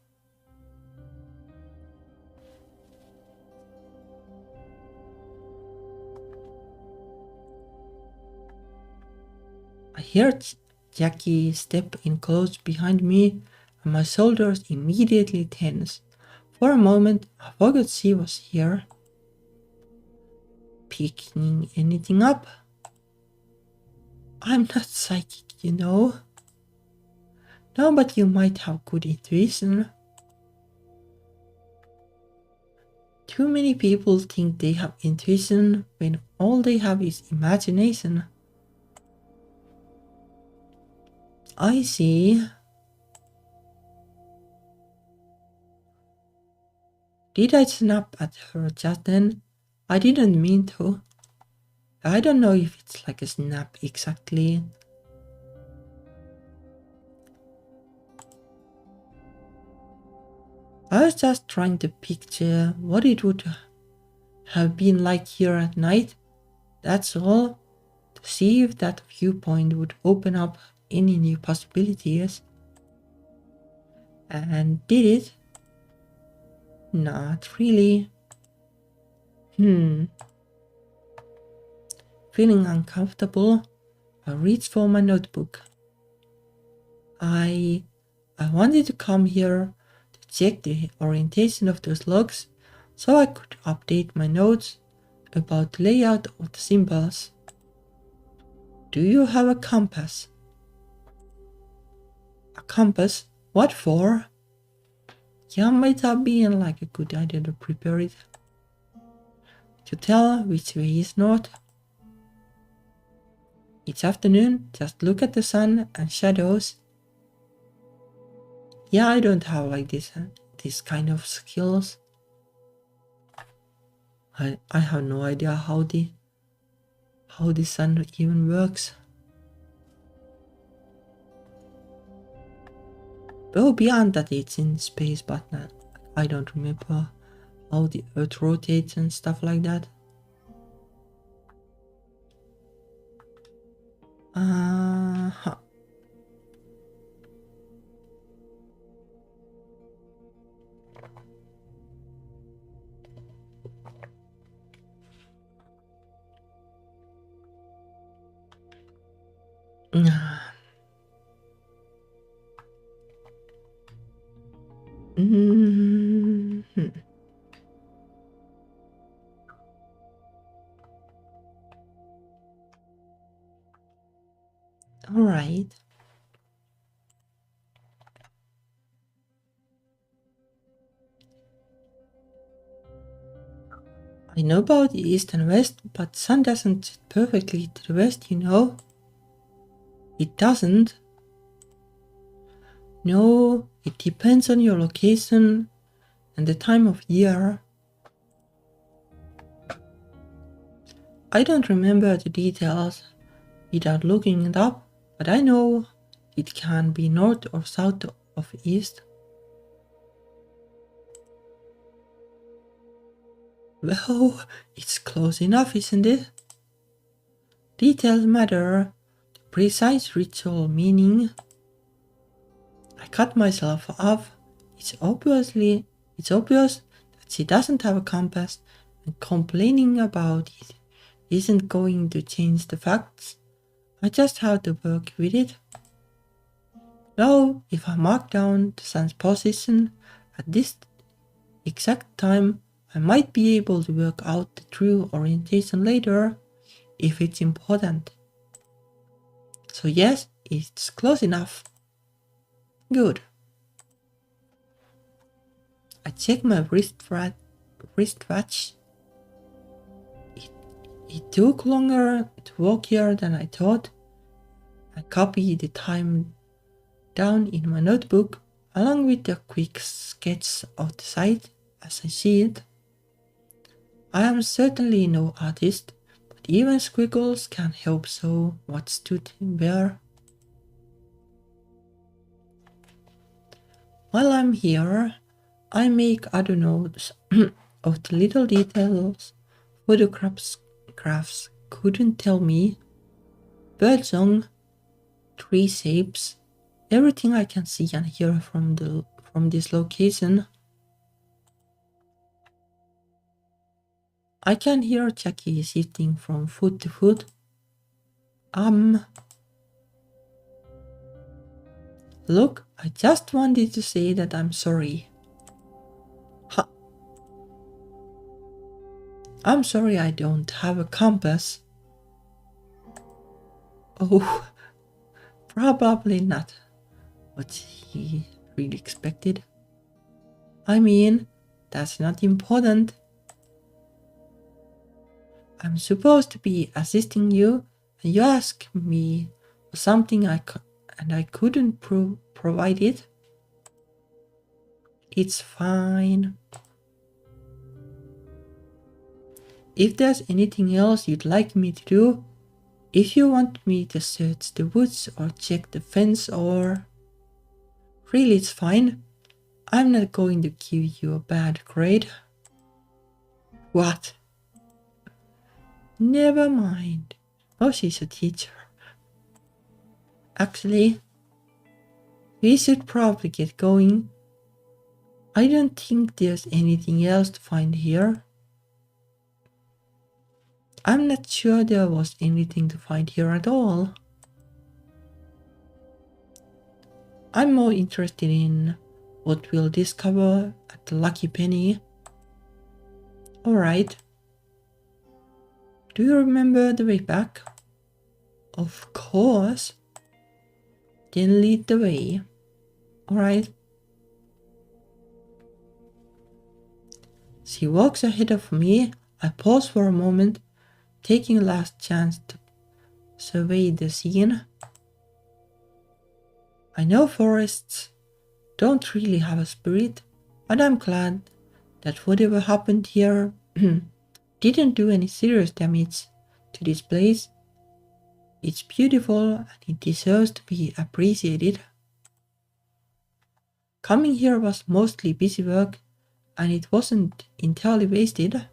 I heard Jackie step in close behind me, and my shoulders immediately tense. For a moment, I forgot she was here. Picking anything up? I'm not psychic, you know. No, but you might have good intuition. Too many people think they have intuition when all they have is imagination. I see. Did I snap at her just then? I didn't mean to. I don't know if it's like a snap exactly. I was just trying to picture what it would have been like here at night. That's all. To see if that viewpoint would open up any new possibilities. And did it? Not really. Feeling uncomfortable, I reached for my notebook. I wanted to come here to check the orientation of those logs so I could update my notes about the layout of the symbols. Do you have a compass? A compass? What for? Yeah, might have been like a good idea to prepare it. To tell which way is north. Each afternoon, just look at the sun and shadows. Yeah, I don't have like this kind of skills. I have no idea how the sun even works. Well, beyond that it's in space, but I don't remember how the Earth rotates and stuff like that. All right. I know about the east and west, but sun doesn't sit perfectly to the west, you know. It doesn't. No, it depends on your location and the time of year. I don't remember the details without looking it up, but I know it can be north or south of east. Well, it's close enough, isn't it? Details matter. The precise ritual meaning. I cut myself off. It's obvious that she doesn't have a compass, and complaining about it isn't going to change the facts. I just have to work with it. Now, if I mark down the sun's position at this exact time, I might be able to work out the true orientation later, if it's important. So yes, it's close enough. Good. I check my wristwatch. It took longer to walk here than I thought. I copy the time down in my notebook along with a quick sketch of the site as I see it. I am certainly no artist, but even squiggles can help show what stood where. While I'm here, I make other notes of the little details photographs couldn't tell me. Birdsong, tree shapes, everything I can see and hear from this location. I can hear Jackie shifting from foot to foot. Look, I just wanted to say that I'm sorry. I'm sorry I don't have a compass. Oh, probably not what he really expected. I mean, that's not important. I'm supposed to be assisting you, and you ask me for something I couldn't provide it. It's fine. If there's anything else you'd like me to do, if you want me to search the woods or check the fence or... Really, it's fine. I'm not going to give you a bad grade. What? Never mind. Oh, she's a teacher. Actually, we should probably get going. I don't think there's anything else to find here. I'm not sure there was anything to find here at all. I'm more interested in what we'll discover at the Lucky Penny. Alright. Do you remember the way back? Of course. Then lead the way. Alright. She walks ahead of me. I pause for a moment, taking a last chance to survey the scene. I know forests don't really have a spirit, but I'm glad that whatever happened here didn't do any serious damage to this place. It's beautiful and it deserves to be appreciated. Coming here was mostly busy work and it wasn't entirely wasted.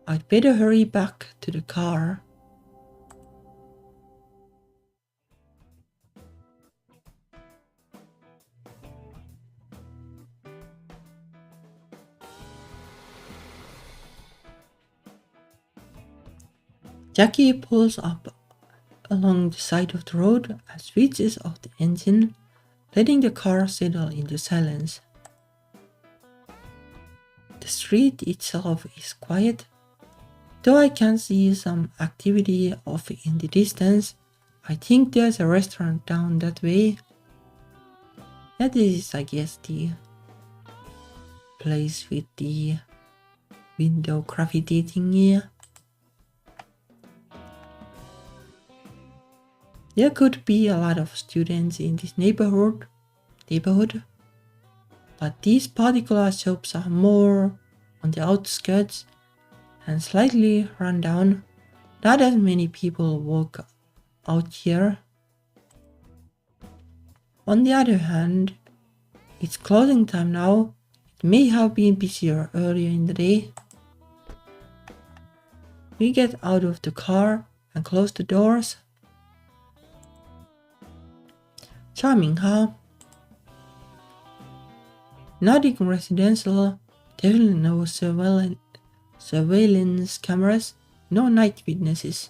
I'd better hurry back to the car. Jackie pulls up along the side of the road and switches off the engine, letting the car settle into silence. The street itself is quiet, though I can see some activity off in the distance. I think there's a restaurant down that way. That is, I guess, the place with the window graffiti thingy. There could be a lot of students in this neighborhood, but these particular shops are more on the outskirts and slightly run down. Not as many people walk out here. On the other hand, it's closing time now. It may have been busier earlier in the day. We get out of the car and close the doors. Charming, huh? Nothing residential, definitely no surveillance cameras, no night witnesses.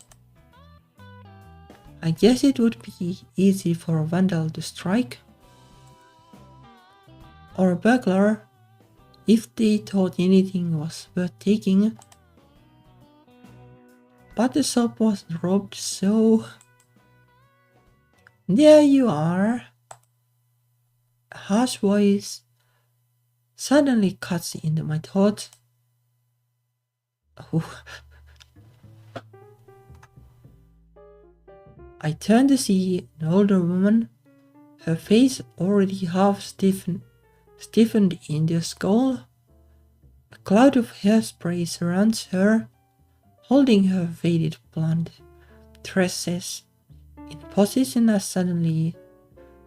I guess it would be easy for a vandal to strike. Or a burglar, if they thought anything was worth taking. But the shop wasn't robbed, so... There you are. A harsh voice suddenly cuts into my thoughts. Oh. I turn to see an older woman, her face already half stiffened in the skull. A cloud of hairspray surrounds her, holding her faded blonde tresses in position as suddenly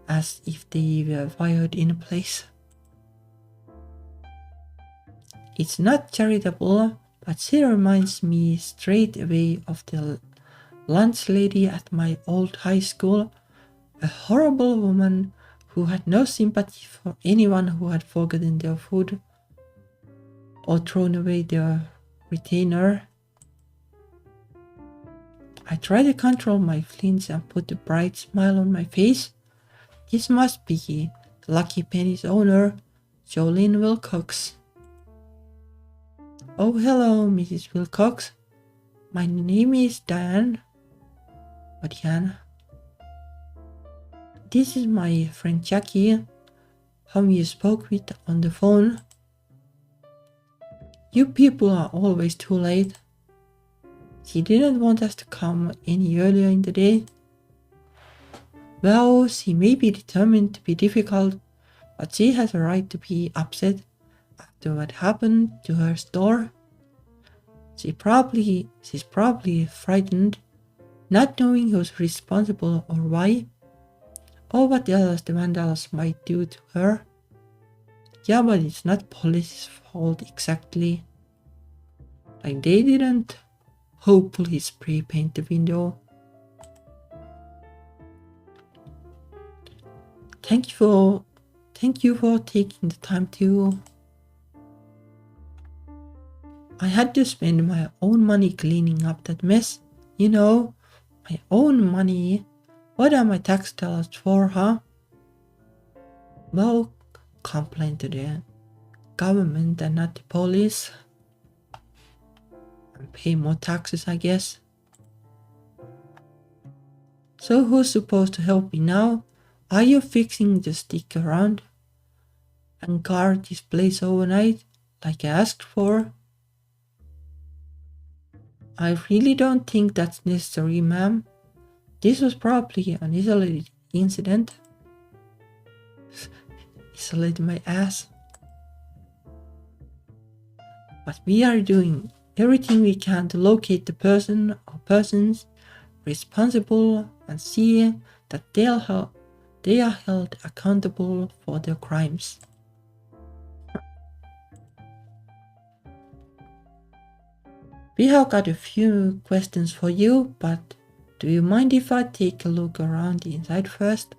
as if they were wired in place. It's not charitable, but she reminds me straight away of the lunch lady at my old high school, a horrible woman who had no sympathy for anyone who had forgotten their food or thrown away their retainer. I try to control my flinch and put a bright smile on my face. This must be the Lucky Penny's owner, Jolene Wilcox. Oh, hello, Mrs. Wilcox. My name is Diane. Or Diana. This is my friend Jackie, whom you spoke with on the phone. You people are always too late. She didn't want us to come any earlier in the day. Well, she may be determined to be difficult, but she has a right to be upset after what happened to her store. She's probably frightened, not knowing who's responsible or why, or what else the vandals might do to her. Yeah, but it's not police's fault exactly. Like, they didn't hopefully spray paint the window. Thank you for taking the time to. I had to spend my own money cleaning up that mess. You know, my own money. What are my tax dollars for, huh? Well, complain to the government and not the police. And pay more taxes, I guess. So who's supposed to help me now? Are you fixing to stick around and guard this place overnight, like I asked for? I really don't think that's necessary, ma'am. This was probably an isolated incident. Isolate my ass. But we are doing everything we can to locate the person or persons responsible and see that they are held accountable for their crimes. We have got a few questions for you, but do you mind if I take a look around the inside first?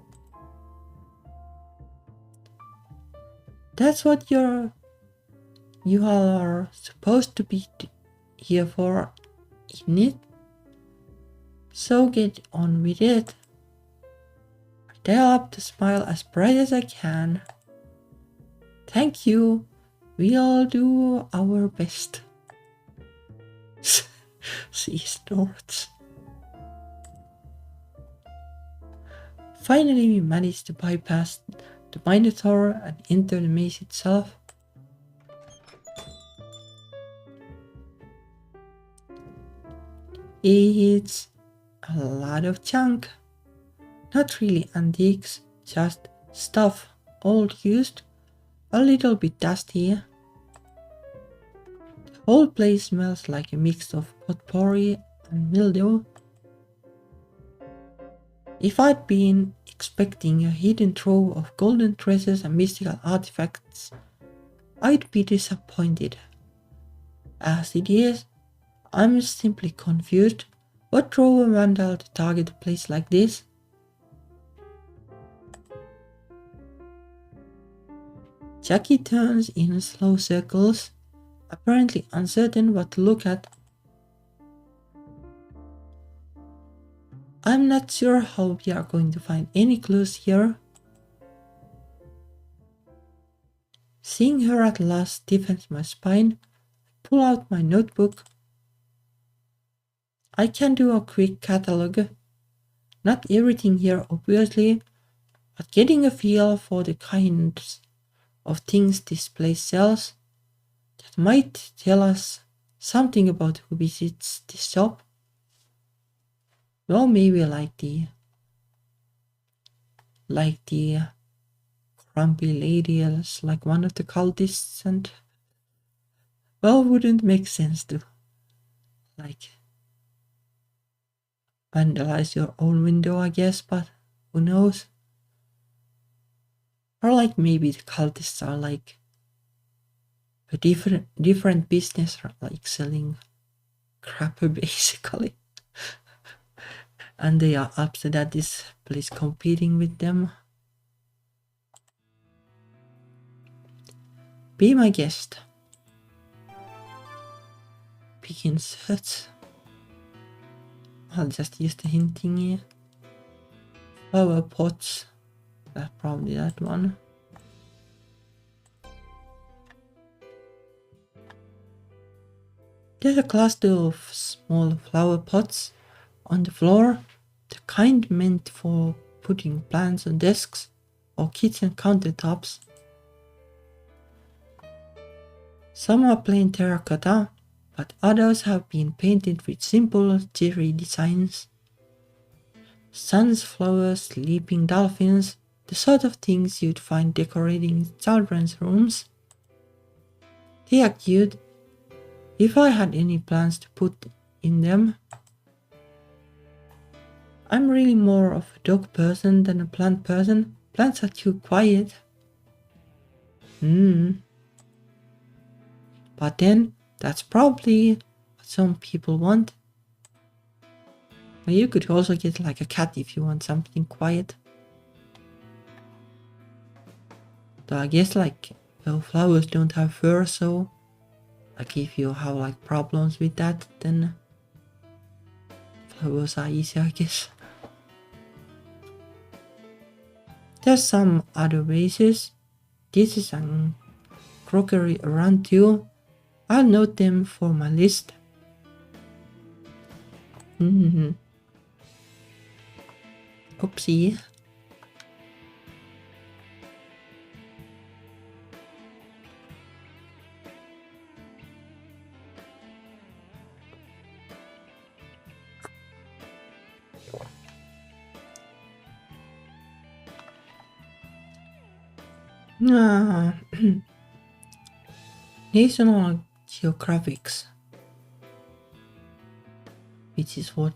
That's what you are supposed to be here for, isn't it? So get on with it. I dial up the smile as bright as I can. Thank you. We'll do our best. She snorts. Finally, we managed to bypass the Minotaur and enter the maze itself. It's a lot of junk. Not really antiques, just stuff, old used, a little bit dusty. The whole place smells like a mix of potpourri and mildew. If I'd been expecting a hidden trove of golden treasures and mystical artifacts, I'd be disappointed. As it is, I'm simply confused. What drove a vandal to target a place like this? Jackie turns in slow circles, apparently uncertain what to look at. I'm not sure how we are going to find any clues here. Seeing her at last stiffens my spine. I pull out my notebook. I can do a quick catalogue. Not everything here, obviously, but getting a feel for the kinds of things this place sells that might tell us something about who visits this shop. Well, maybe like the grumpy lady is like one of the cultists, and well, wouldn't make sense to like vandalize your own window, I guess, but who knows? Or like maybe the cultists are like a different business, like selling crap basically. And they are upset that this place competing with them. Be my guest. Pick inserts. I'll just use the hint thingy. Flower pots. That's probably that one. There's a cluster of small flower pots on the floor, the kind meant for putting plants on desks or kitchen countertops. Some are plain terracotta, but others have been painted with simple, cheery designs. Sunflowers, sleeping dolphins, the sort of things you'd find decorating children's rooms. They are cute. if I had any plants to put in them. I'm really more of a dog person than a plant person. Plants are too quiet. But then, that's probably what some people want. But you could also get like a cat if you want something quiet. So I guess like, well, flowers don't have fur, so like if you have like problems with that, then flowers are easy, I guess. There's some other vases. This is a crockery around too. I'll note them for my list. Oopsie. National Geographics, which is what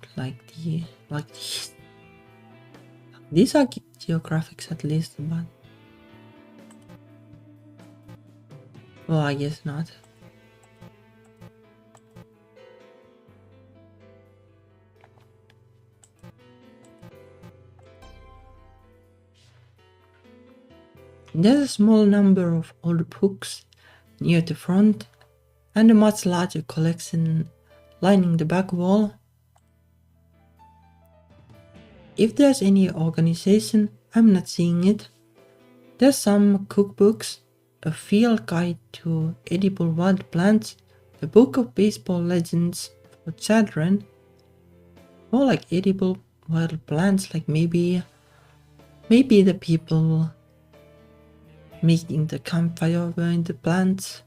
these are geographics at least, but well, I guess not. There's a small number of old books near the front and a much larger collection lining the back wall. If there's any organization, I'm not seeing it. There's some cookbooks, a field guide to edible wild plants, a book of baseball legends for children, more like edible wild plants, like maybe the people making the campfire were in the plants.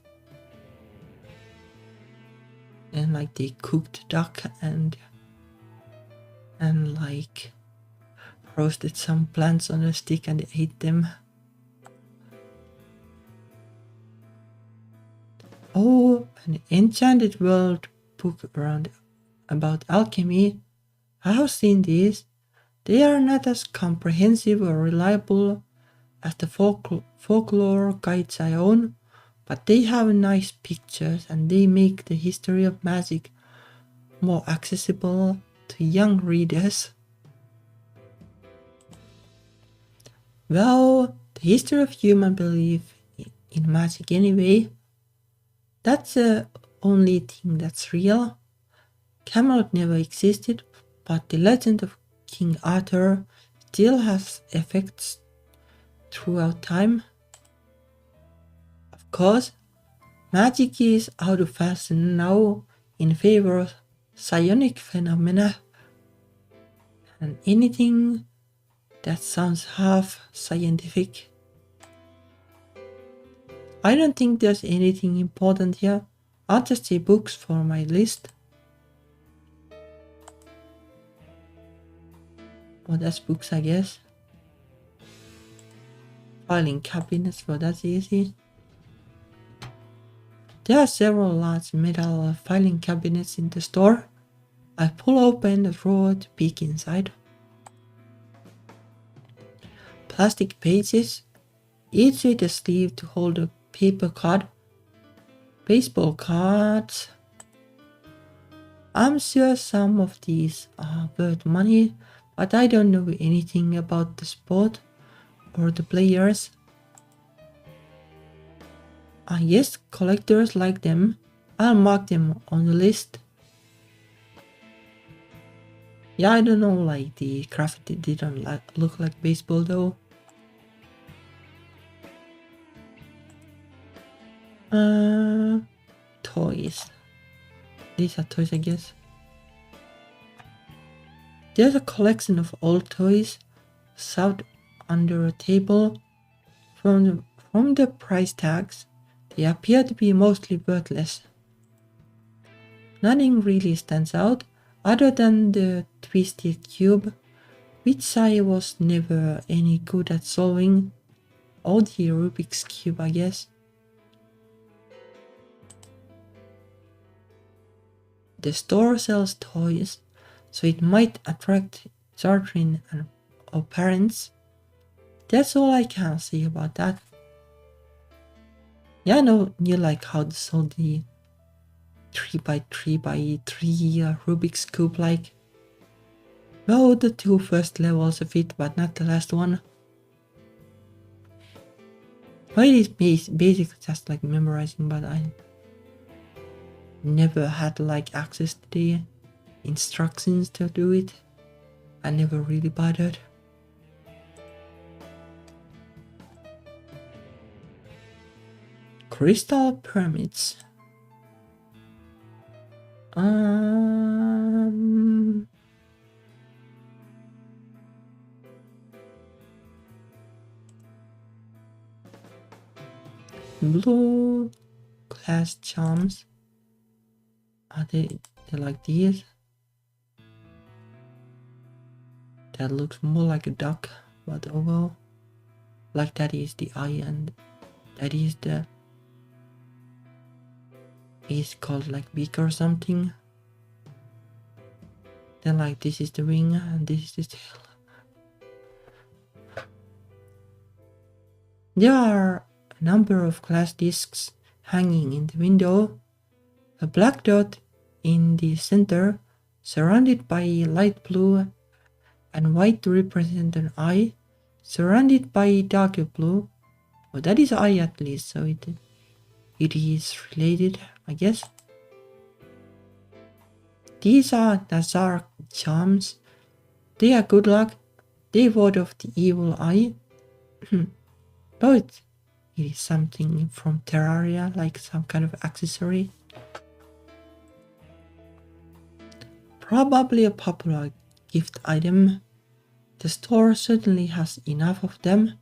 And like they cooked duck and like roasted some plants on a stick and ate them. Oh, an enchanted world book about alchemy. I have seen these. They are not as comprehensive or reliable as the folklore guides I own, but they have nice pictures and they make the history of magic more accessible to young readers. Well, the history of human belief in magic anyway. That's the only thing that's real. Camelot never existed, but the legend of King Arthur still has effects throughout time. Of course, magic is out of fashion now in favor of psionic phenomena, and anything that sounds half scientific. I don't think there's anything important here. I'll just say books for my list. Well, that's books, I guess. Filing cabinets, well, that's easy. There are several large metal filing cabinets in the store. I pull open the drawer to peek inside. Plastic pages, each with a sleeve to hold a paper card. Baseball cards. I'm sure some of these are worth money, but I don't know anything about the sport or the players. Yes, collectors like them. I'll mark them on the list. Yeah, I don't know, like the graffiti didn't look like baseball though. Toys. These are toys, I guess. There's a collection of old toys shoved under a table. From the price tags, they appear to be mostly worthless. Nothing really stands out other than the twisted cube, which I was never any good at solving. Or the Rubik's Cube, I guess. The store sells toys, so it might attract children or parents. That's all I can say about that. Yeah, no, you like how they sold the 3x3x3 Rubik's Cube, like, well, the two first levels of it, but not the last one. Well, it is basically just like memorizing, but I never had like access to the instructions to do it. I never really bothered. Crystal pyramids. Blue glass charms. Are they like these? That looks more like a duck, but oh well. Like that is the eye and that is the... is called like beak or something. Then like this is the wing and this is the tail. There are a number of glass discs hanging in the window. A black dot in the center, surrounded by light blue and white to represent an eye, surrounded by darker blue. Well, that is eye at least, so it is related, I guess. These are Nazar charms. They are good luck. They ward off the evil eye. But it is something from Terraria, like some kind of accessory. Probably a popular gift item. The store certainly has enough of them.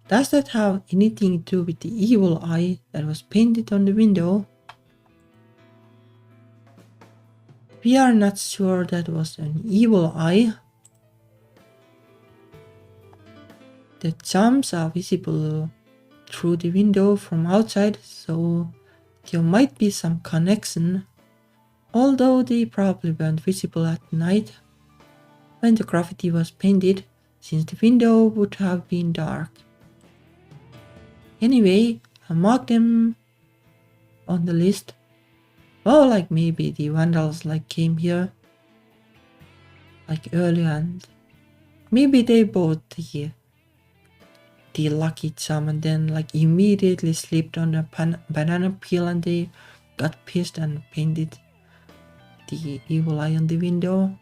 Does that have anything to do with the evil eye that was painted on the window? We are not sure that was an evil eye. The charms are visible through the window from outside, so there might be some connection, although they probably weren't visible at night when the graffiti was painted, since the window would have been dark. Anyway, I'll mark them on the list. Well, like maybe the vandals like came here like earlier and maybe they bought the lucky charm and then like immediately slipped on a banana peel and they got pissed and painted the evil eye on the window.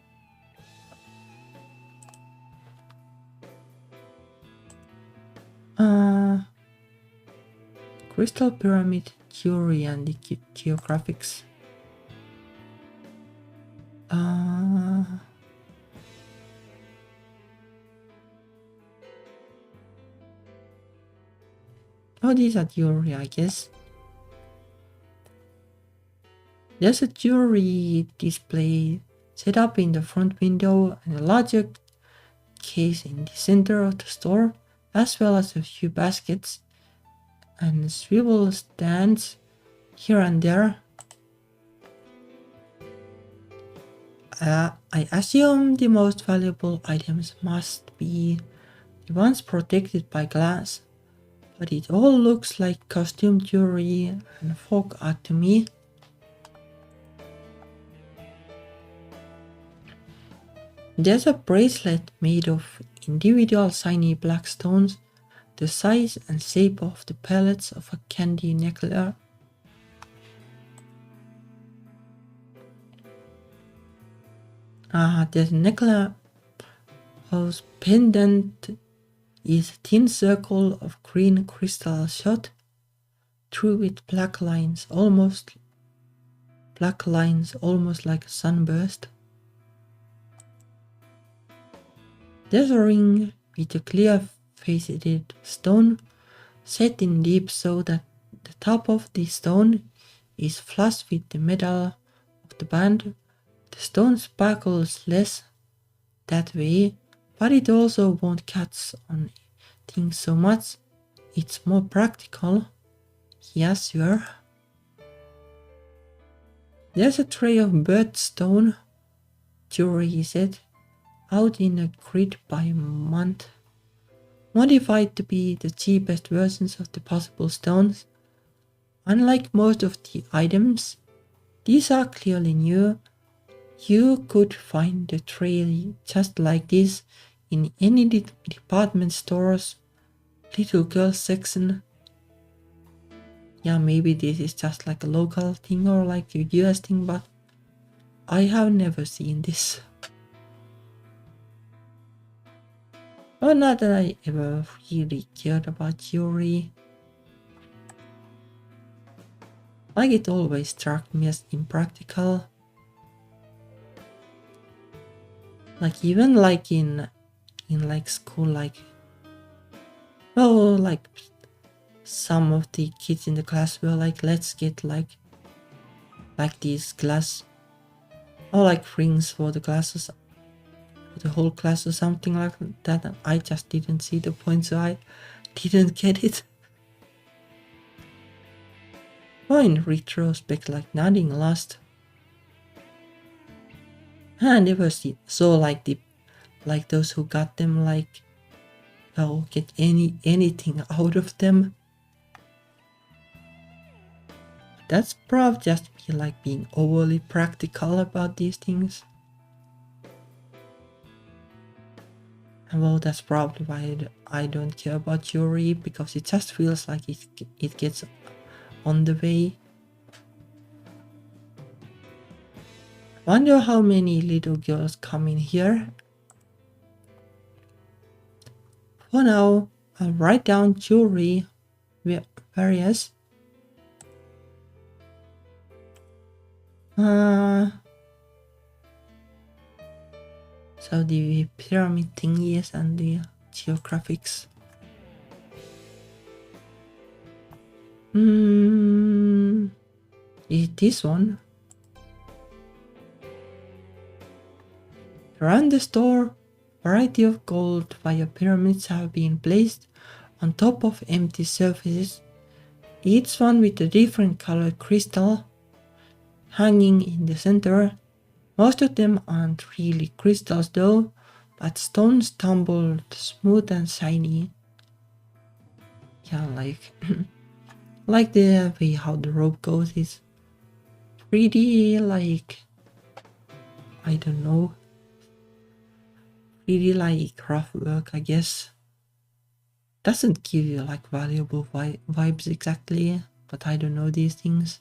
Crystal pyramid theory and the geographics. Oh, these are jewelry, I guess. There's a jewelry display set up in the front window and a larger case in the center of the store, as well as a few baskets and swivel stands here and there. I assume the most valuable items must be the ones protected by glass, but it all looks like costume jewelry and folk art to me. There's a bracelet made of individual shiny black stones, the size and shape of the pellets of a candy necklace. The necklace whose pendant is a thin circle of green crystal shot through with black lines almost like a sunburst. There's a ring with a clear faceted stone set in deep so that the top of the stone is flush with the metal of the band. The stone sparkles less that way, but it also won't catch on things so much. It's more practical. Yeah, sure. There's a tray of birthstone jewelry set out in a grid by month, modified to be the cheapest versions of the possible stones. Unlike most of the items, these are clearly new. You could find a tray just like this in any department store's little girl section. Yeah, maybe this is just like a local thing or like a US thing, but I have never seen this. Well, not that I ever really cared about jewelry. Like it always struck me as impractical. Like even like in like school, like well, like some of the kids in the class were like, let's get like these glass or like rings for the classes, for the whole class or something like that. And I just didn't see the point, so I didn't get it. Well, in retrospect, like nothing lost. I never saw like those who got them like, well, get anything out of them. That's probably just me like being overly practical about these things. And well, that's probably why I don't care about jewelry, because it just feels like it gets on the way. Wonder how many little girls come in here. For now, I'll write down jewelry various. So the pyramid thingies and the geographics. Is this one? Around the store, variety of gold fire pyramids have been placed on top of empty surfaces, each one with a different colored crystal hanging in the center. Most of them aren't really crystals though, but stones tumbled smooth and shiny. Yeah, like like the way how the rope goes is pretty like, I don't know, really like rough work, I guess. Doesn't give you like valuable vibes exactly, but I don't know these things.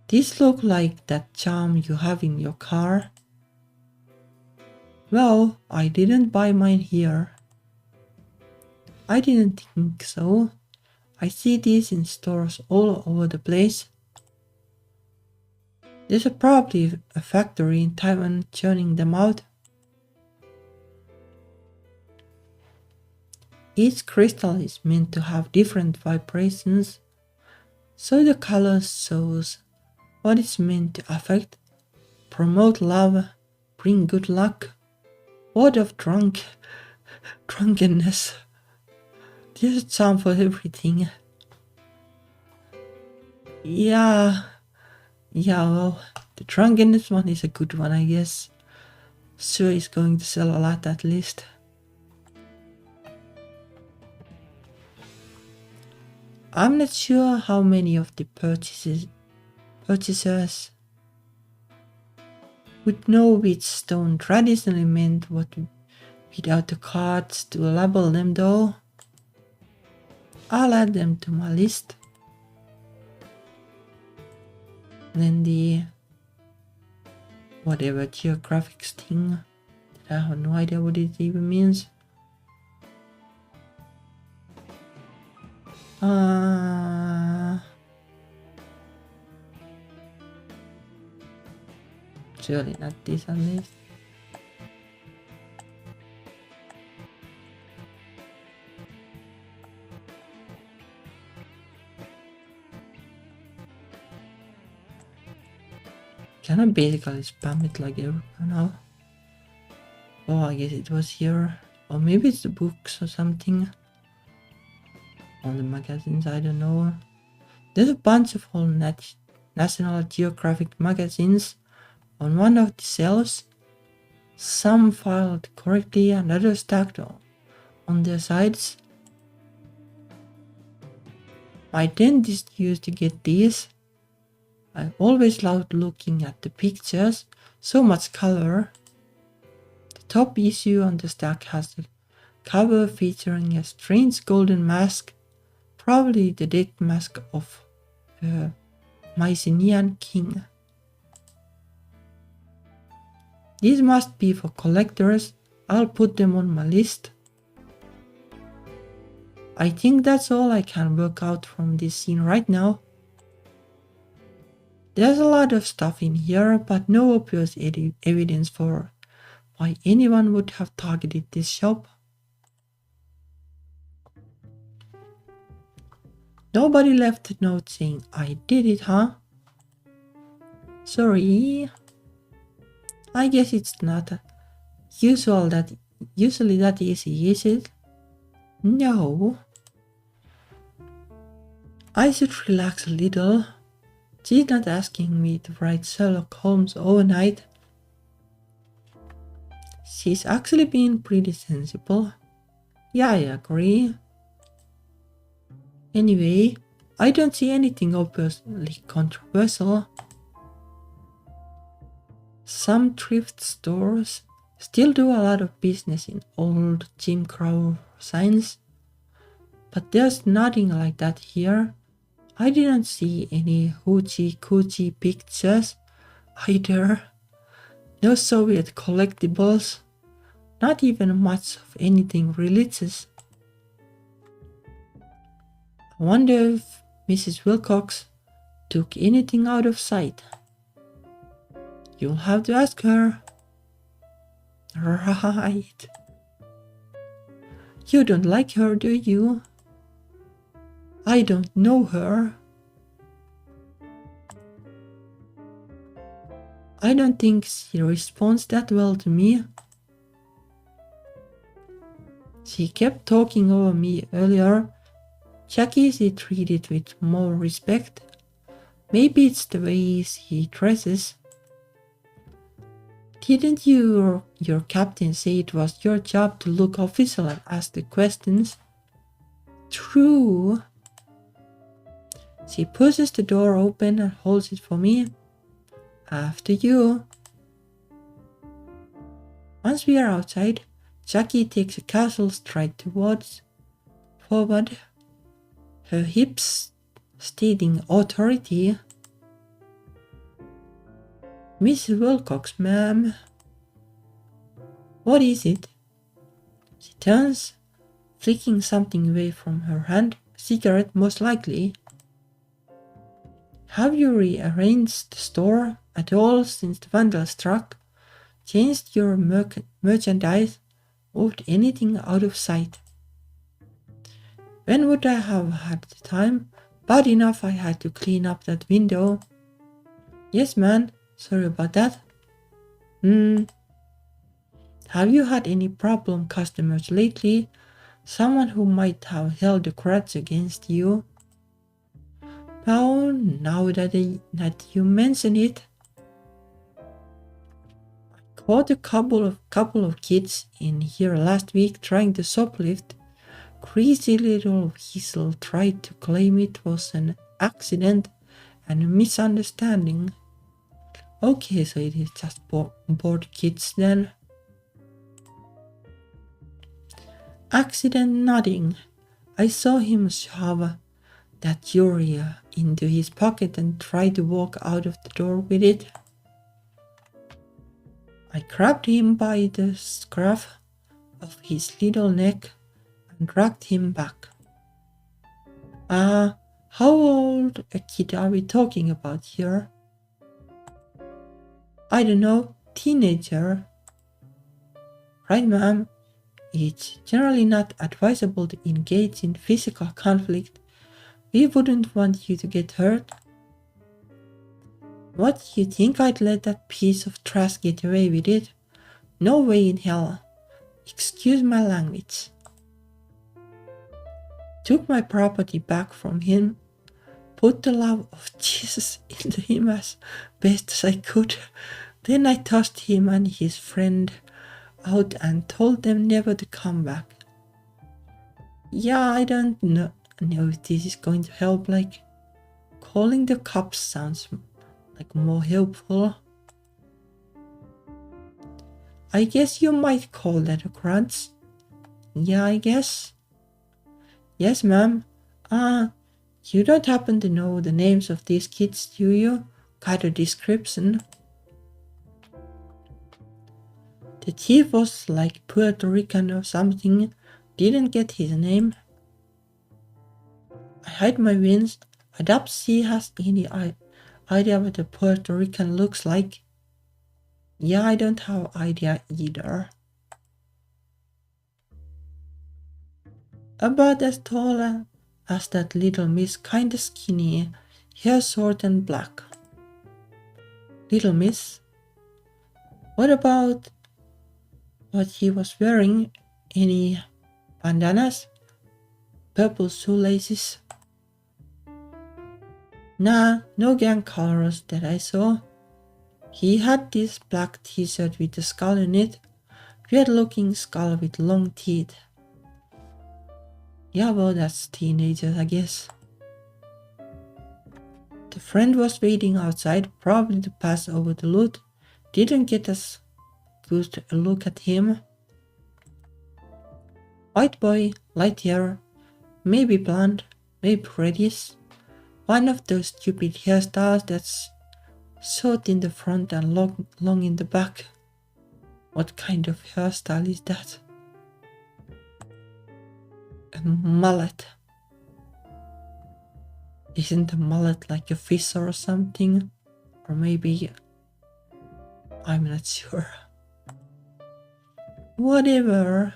These look like that charm you have in your car. Well, I didn't buy mine here. I didn't think so. I see these in stores all over the place. There's probably a factory in Taiwan churning them out. Each crystal is meant to have different vibrations, so the color shows what it's meant to affect: promote love, bring good luck, ward off drunkenness. There's a charm for everything. Yeah, well, the drunkenness one is a good one, I guess. Sure, it's going to sell a lot at least. I'm not sure how many of the purchasers would know which stone traditionally meant what without the cards to label them though. I'll add them to my list. Then the whatever geographics thing, I have no idea what it even means. Surely not this at least. Can I basically spam it like everywhere now? Oh, I guess it was here. Or maybe it's the books or something. On the magazines, I don't know. There's a bunch of whole National Geographic magazines on one of the shelves, some filed correctly and others stacked on their sides. My dentist used to get these. I always loved looking at the pictures, so much color. The top issue on the stack has the cover featuring a strange golden mask, probably the death mask of a Mycenaean king. These must be for collectors. I'll put them on my list. I think that's all I can work out from this scene right now. There's a lot of stuff in here, but no obvious evidence for why anyone would have targeted this shop. Nobody left a note saying, "I did it, huh?" Sorry. I guess it's not usually that easy, is it? No. I should relax a little. She's not asking me to write Sherlock Holmes overnight. She's actually being pretty sensible. Yeah, I agree. Anyway, I don't see anything obviously controversial. Some thrift stores still do a lot of business in old Jim Crow signs, but there's nothing like that here. I didn't see any hoochie coochie pictures either. No Soviet collectibles, not even much of anything religious. I wonder if Mrs. Wilcox took anything out of sight. You'll have to ask her. Right. You don't like her, do you? I don't know her. I don't think she responds that well to me. She kept talking over me earlier. Jackie is treated with more respect. Maybe it's the way she dresses. Didn't your captain say it was your job to look official and ask the questions? True. She pushes the door open and holds it for me. After you. Once we are outside, Jackie takes a casual stride forward, her hips stating authority. Miss Wilcox, ma'am. What is it? She turns, flicking something away from her hand, a cigarette most likely. Have you rearranged the store at all since the vandal struck? Changed your merchandise? Moved anything out of sight? When would I have had the time? Bad enough I had to clean up that window. Yes, man. Sorry about that. Have you had any problem customers lately? Someone who might have held a grudge against you? Well, now that you mention it, I caught a couple of kids in here last week trying to shoplift. Crazy little weasel tried to claim it was an accident and a misunderstanding. Okay, so it is just bored kids then. Accident nothing. I saw him shove that jewelry into his pocket and try to walk out of the door with it. I grabbed him by the scruff of his little neck and dragged him back. How old a kid are we talking about here? I don't know, teenager. Right, ma'am. It's generally not advisable to engage in physical conflict. We wouldn't want you to get hurt. What, you think I'd let that piece of trash get away with it? No way in hell. Excuse my language. Took my property back from him. put the love of Jesus into him as best as I could. Then I tossed him and his friend out and told them never to come back. Yeah, I don't know if this is going to help, like calling the cops sounds like more helpful. I guess you might call that a grudge. Yeah, I guess. Yes, ma'am. You don't happen to know the names of these kids, do you? Got a description. The thief was like Puerto Rican or something. Didn't get his name. I hide my wins. I doubt she has any idea what a Puerto Rican looks like. Yeah, I don't have idea either. About as tall as that little miss, kinda skinny, hair short and black. Little miss? What about what he was wearing? Any bandanas? Purple shoelaces? Nah, no gang colors that I saw. He had this black t-shirt with a skull in it. Weird looking skull with long teeth. Yeah, well, that's teenagers, I guess. The friend was waiting outside, probably to pass over the loot. Didn't get as good a look at him. White boy, light hair, maybe blonde, maybe reddish. One of those stupid hairstyles that's short in the front and long in the back. What kind of hairstyle is that? A mullet. Isn't a mullet like a fish or something? Or maybe... I'm not sure. Whatever.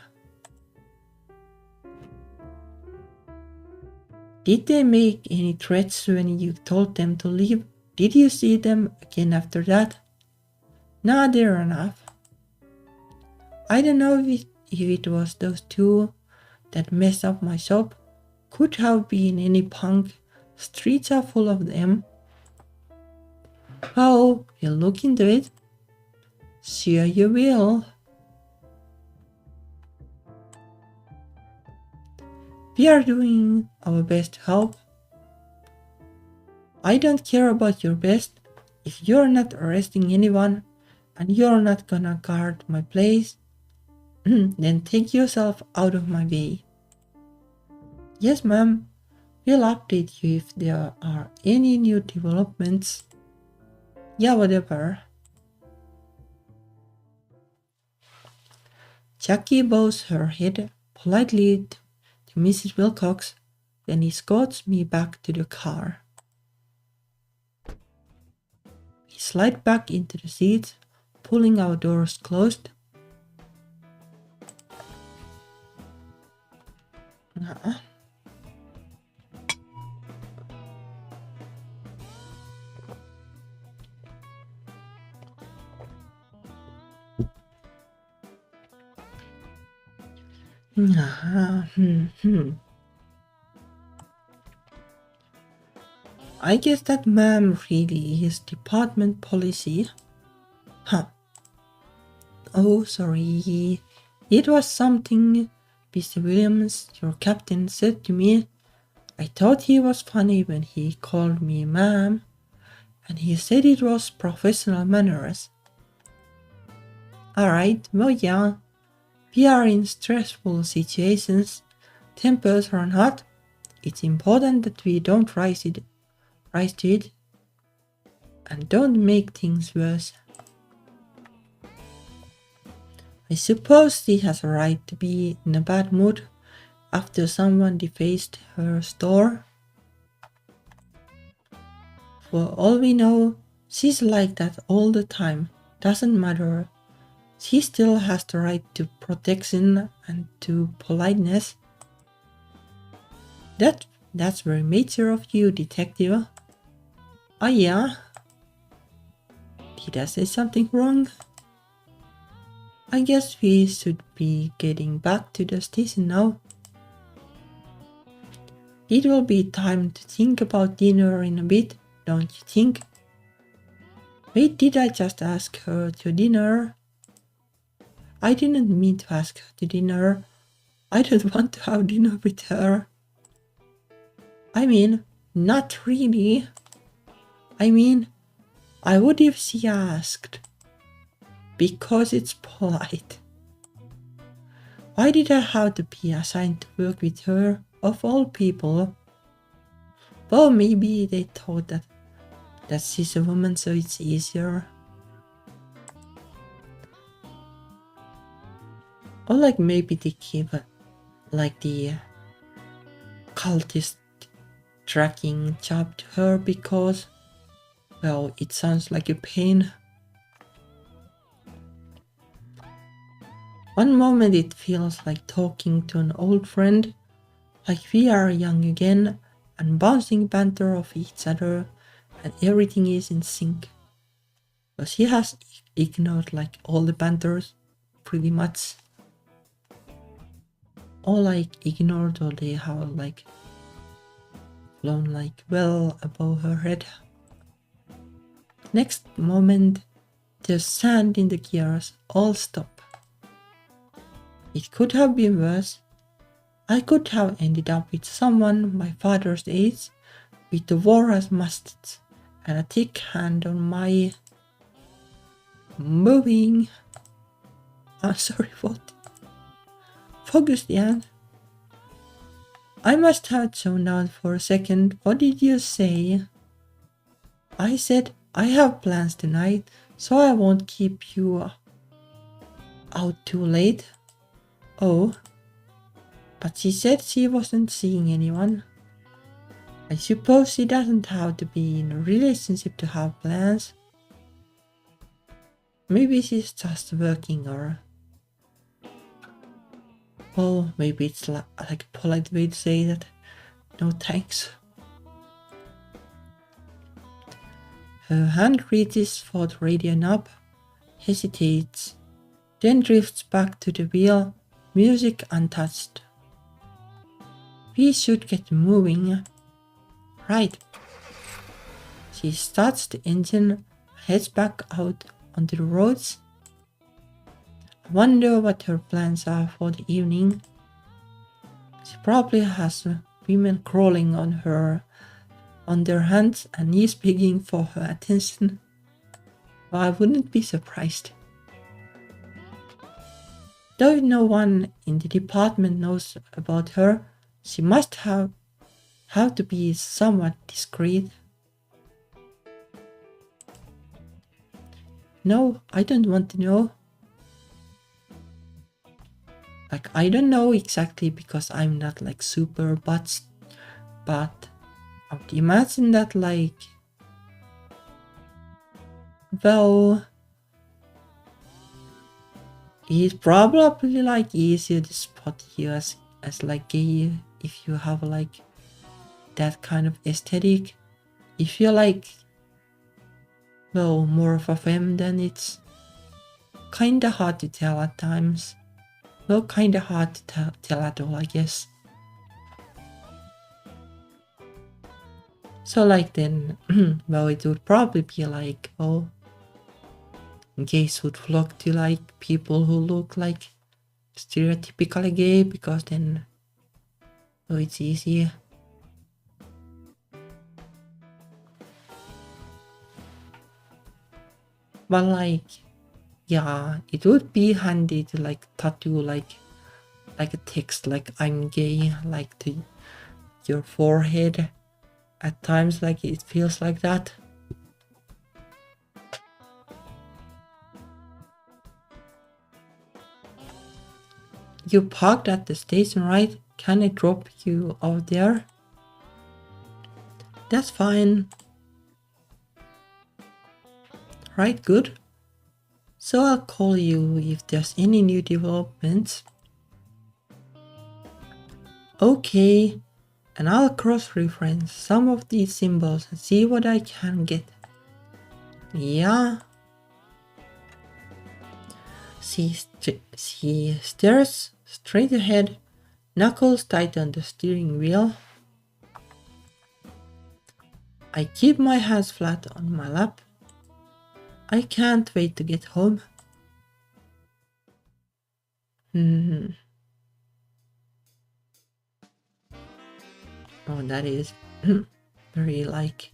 Did they make any threats when you told them to leave? Did you see them again after that? Nah, they ran off. I don't know if it was those two that messed up my shop. Could have been any punk. Streets are full of them. Oh, we'll look into it. Sure you will. We are doing our best to help. I don't care about your best. If you're not arresting anyone and you're not gonna guard my place, then take yourself out of my way. Yes, ma'am. We'll update you if there are any new developments. Yeah, whatever. Jackie bows her head politely to Mrs. Wilcox, then escorts me back to the car. We slide back into the seats, pulling our doors closed. I guess that ma'am really is department policy. Huh. Oh, sorry. It was something Mr. Williams, your captain, said to me. I thought he was funny when he called me ma'am, and he said it was professional manners. Alright, well yeah. We are in stressful situations. Tempers run hot. It's important that we don't rise to it and don't make things worse. I suppose she has a right to be in a bad mood after someone defaced her store. For all we know, she's like that all the time. Doesn't matter. She still has the right to protection and to politeness. That's very mature of you, detective. Oh yeah? Did I say something wrong? I guess we should be getting back to the station now. It will be time to think about dinner in a bit, don't you think? Wait, did I just ask her to dinner? I didn't mean to ask her to dinner. I don't want to have dinner with her. I mean, not really. I mean, I would if she asked. Because it's polite. Why did I have to be assigned to work with her, of all people? Well, maybe they thought that she's a woman, so it's easier. Or like maybe they give like the cultist tracking job to her because, well, it sounds like a pain. One moment it feels like talking to an old friend, like we are young again and bouncing banter off each other and everything is in sync. But she has ignored like all the banters, pretty much. Or like ignored, or they have like flown like well above her head. Next moment, there's sand in the gears, all stop. It could have been worse. I could have ended up with someone my father's age, with a war as mustache and a thick hand on my moving. I'm sorry, what? Focus, Jan. I must have zoned out for a second. What did you say? I said I have plans tonight, so I won't keep you out too late. Oh, but she said she wasn't seeing anyone. I suppose she doesn't have to be in a relationship to have plans. Maybe she's just working, or... well, maybe it's like a polite way to say that. No thanks. Her hand reaches for the radio knob, hesitates, then drifts back to the wheel, music untouched. We should get moving. Right. She starts the engine, heads back out onto the roads. I wonder what her plans are for the evening. She probably has women crawling on their hands and knees begging for her attention. Well, I wouldn't be surprised. Though no one in the department knows about her, she must have to be somewhat discreet. No, I don't want to know. Like, I don't know exactly because I'm not like super but I would imagine that like, well, it's probably like easier to spot you as like gay if you have like that kind of aesthetic. If you're like, well, more of a femme, then it's kinda hard to tell at times. Well, kinda hard to tell at all, I guess. So like then, well, it would probably be like, oh, gays would flock to like people who look like stereotypically gay because then, oh, it's easier. But like, yeah, it would be handy to like tattoo like a text like I'm gay like to your forehead. At times like it feels like that. You parked at the station, right? Can I drop you out there? That's fine. Right, good. So I'll call you if there's any new developments. Okay, and I'll cross-reference some of these symbols and see what I can get. Yeah. She stares straight ahead, knuckles tight on the steering wheel. I keep my hands flat on my lap. I can't wait to get home. Oh, that is very like...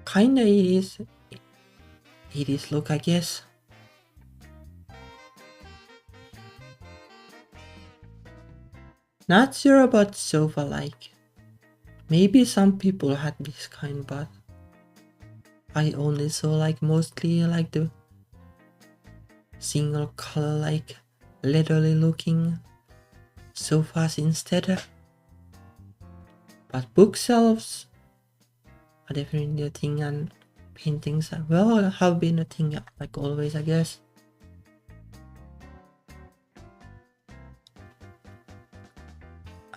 Kinda it is. It is look, I guess. Not sure about sofa like. Maybe some people had this kind, but I only saw like mostly like the single color like leathery looking sofas instead. But bookshelves are definitely a thing, and paintings well have been a thing like always, I guess.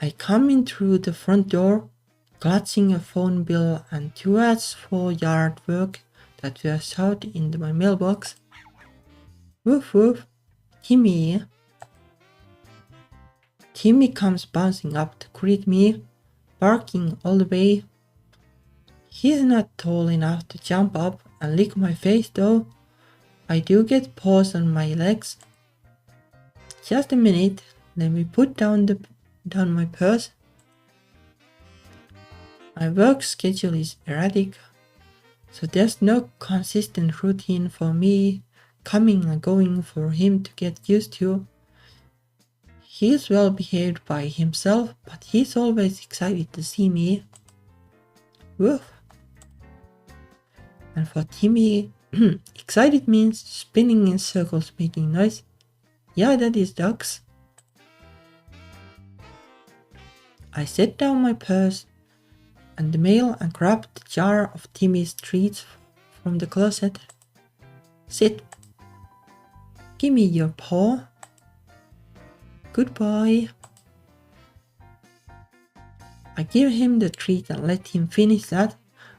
I come in through the front door, clutching a phone bill and 2 ads for yard work that were shoved into my mailbox. Woof woof, Timmy. Timmy comes bouncing up to greet me, barking all the way. He's not tall enough to jump up and lick my face though. I do get paws on my legs. Just a minute, let me put down my purse. My work schedule is erratic, so there's no consistent routine for me coming and going for him to get used to. He's well behaved by himself, but he's always excited to see me. Woof. And for Timmy, excited means spinning in circles making noise. Yeah, that is dogs. I set down my purse and the mail and grabbed the jar of Timmy's treats from the closet. Sit. Give me your paw. Good boy. I give him the treat and let him finish that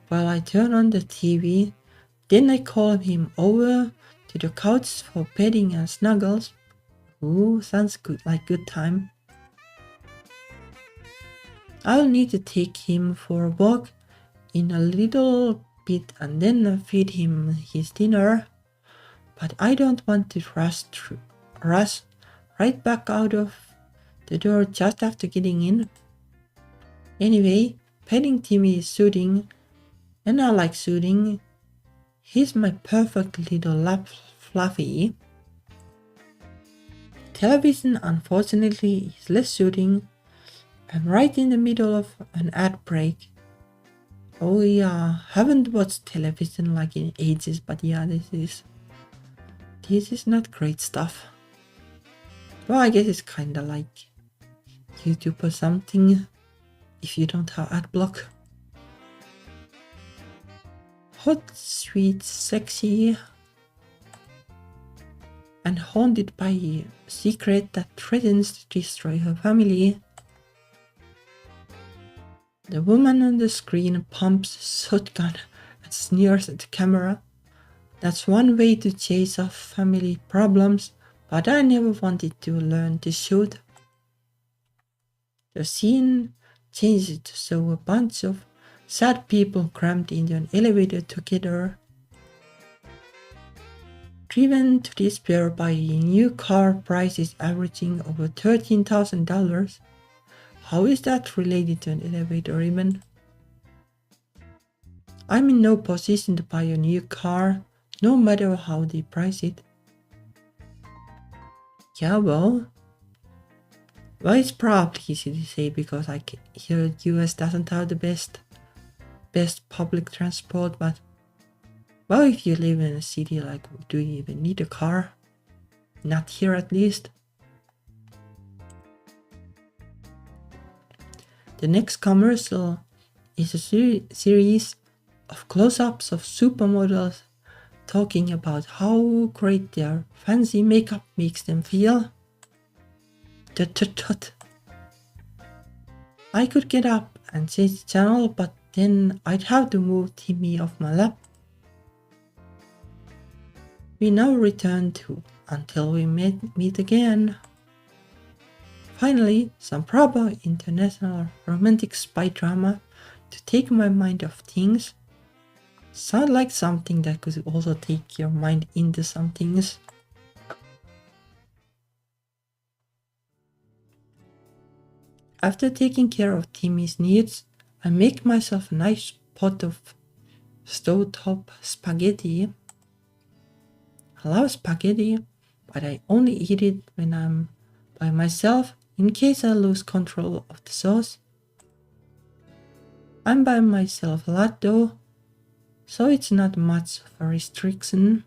while I turn on the TV. Then I call him over to the couch for petting and snuggles. Ooh, sounds good, like good time. I'll need to take him for a walk in a little bit and then feed him his dinner. But I don't want to rush right back out of the door just after getting in. Anyway, petting Timmy is soothing, and I like soothing. He's my perfect little lap fluffy. Television unfortunately is less soothing. I'm right in the middle of an ad break. Oh yeah, haven't watched television like in ages, but yeah, this is not great stuff. Well, I guess it's kinda like YouTube or something, if you don't have ad block. Hot, sweet, sexy, and haunted by a secret that threatens to destroy her family. The woman on the screen pumps a shotgun and sneers at the camera. That's one way to chase off family problems, but I never wanted to learn to shoot. The scene changes to show a bunch of sad people crammed into an elevator together, driven to despair by new car prices averaging over $13,000. How is that related to an elevator even? I'm in no position to buy a new car, no matter how they price it. Yeah, well, it's probably easy to say because here US doesn't have the best public transport, but well, if you live in a city, like, do you even need a car? Not here at least. The next commercial is a series of close-ups of supermodels talking about how great their fancy makeup makes them feel. Tut. I could get up and change the channel, but then I'd have to move Timmy off my lap. We now return to Until We Meet Again. Finally, some proper international romantic spy drama to take my mind off things. Sound like something that could also take your mind into some things. After taking care of Timmy's needs, I make myself a nice pot of stovetop spaghetti. I love spaghetti, but I only eat it when I'm by myself in case I lose control of the sauce. I'm by myself a lot though, so it's not much of a restriction.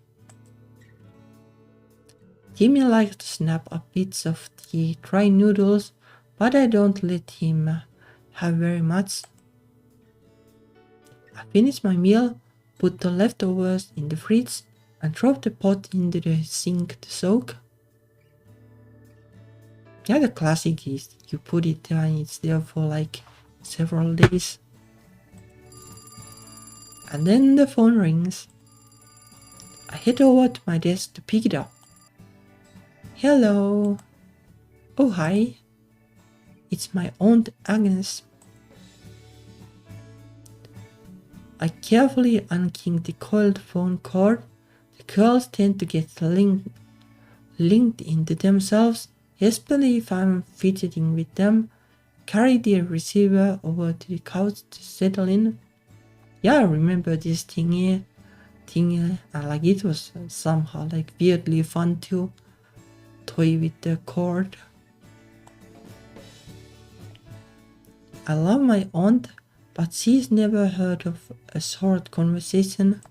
Timmy likes to snap up bits of the dry noodles, but I don't let him have very much. I finish my meal, put the leftovers in the fridge, and drop the pot into the sink to soak. Yeah, the classic is you put it there and it's there for like several days. And then the phone rings. I head over to my desk to pick it up. Hello. Oh, hi. It's my Aunt Agnes. I carefully unkink the coiled phone cord. The curls tend to get linked into themselves, especially if I'm fidgeting with them. Carry the receiver over to the couch to settle in. Yeah, I remember this thing, like it was somehow like weirdly fun to toy with the cord. I love my aunt, but she's never heard of a short conversation.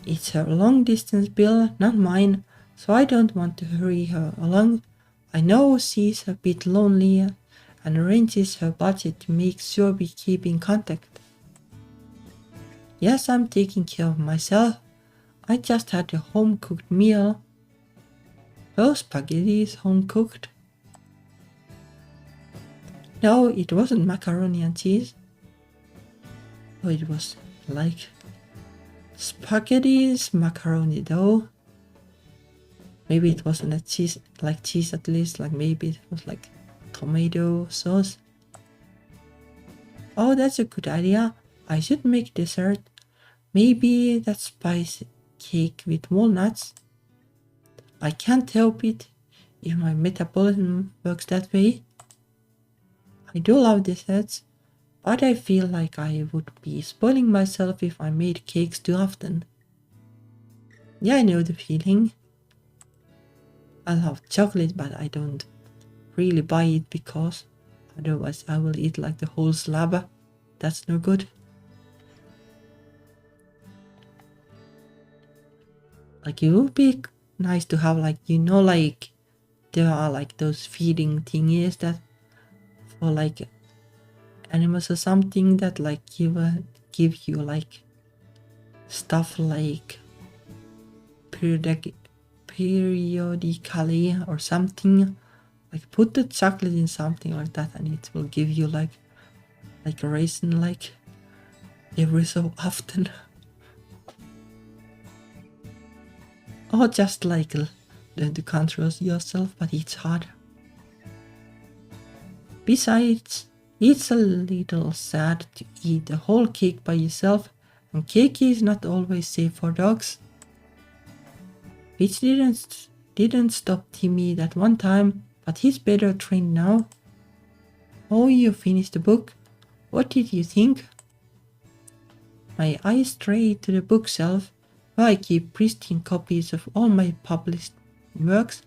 It's her long distance bill, not mine, so I don't want to hurry her along. I know she's a bit lonely and arranges her budget to make sure we keep in contact. Yes, I'm taking care of myself. I just had a home-cooked meal. Oh, spaghetti is home-cooked. No, it wasn't macaroni and cheese. Oh, it was like spaghetti's macaroni though. Maybe it wasn't a cheese, like cheese at least, like maybe it was like tomato sauce. Oh, that's a good idea. I should make dessert. Maybe that spice cake with walnuts. I can't help it if my metabolism works that way. I do love desserts, but I feel like I would be spoiling myself if I made cakes too often. Yeah, I know the feeling. I love chocolate, but I don't really buy it because otherwise I will eat like the whole slab. That's no good. Like it would be nice to have like, you know, like there are like those feeding thingies that for like animals or something that like give you like stuff like periodically or something. Like put the chocolate in something like that and it will give you like a raisin like every so often. Or just like learn to control yourself, but it's hard. Besides, it's a little sad to eat a whole cake by yourself, and cake is not always safe for dogs. Which didn't stop Timmy that one time, but he's better trained now. Oh, you finished the book? What did you think? My eyes strayed to the bookshelf, where I keep pristine copies of all my published works.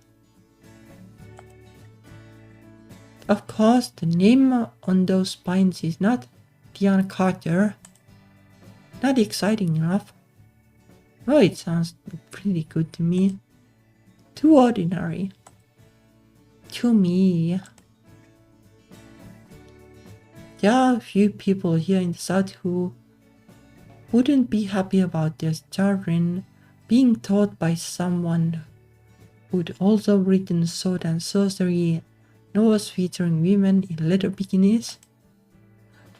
Of course, the name on those spines is not Diane Carter. Not exciting enough. Oh, it sounds pretty good to me. Too ordinary. To me. There are a few people here in the South who wouldn't be happy about their children being taught by someone who'd also written Sword and Sorcery novels featuring women in leather bikinis.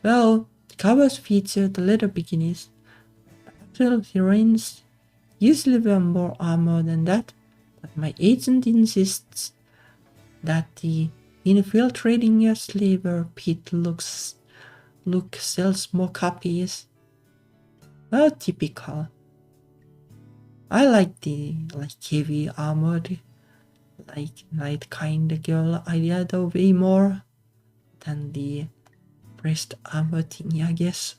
Well, the covers feature the leather bikinis. Actual heroines usually wear more armor than that, but my agent insists that the infiltrating a slaver pit looks look sells more copies. Well, typical. I like the heavy armored knight kind of girl idea though way more than the breast armor thingy, I guess.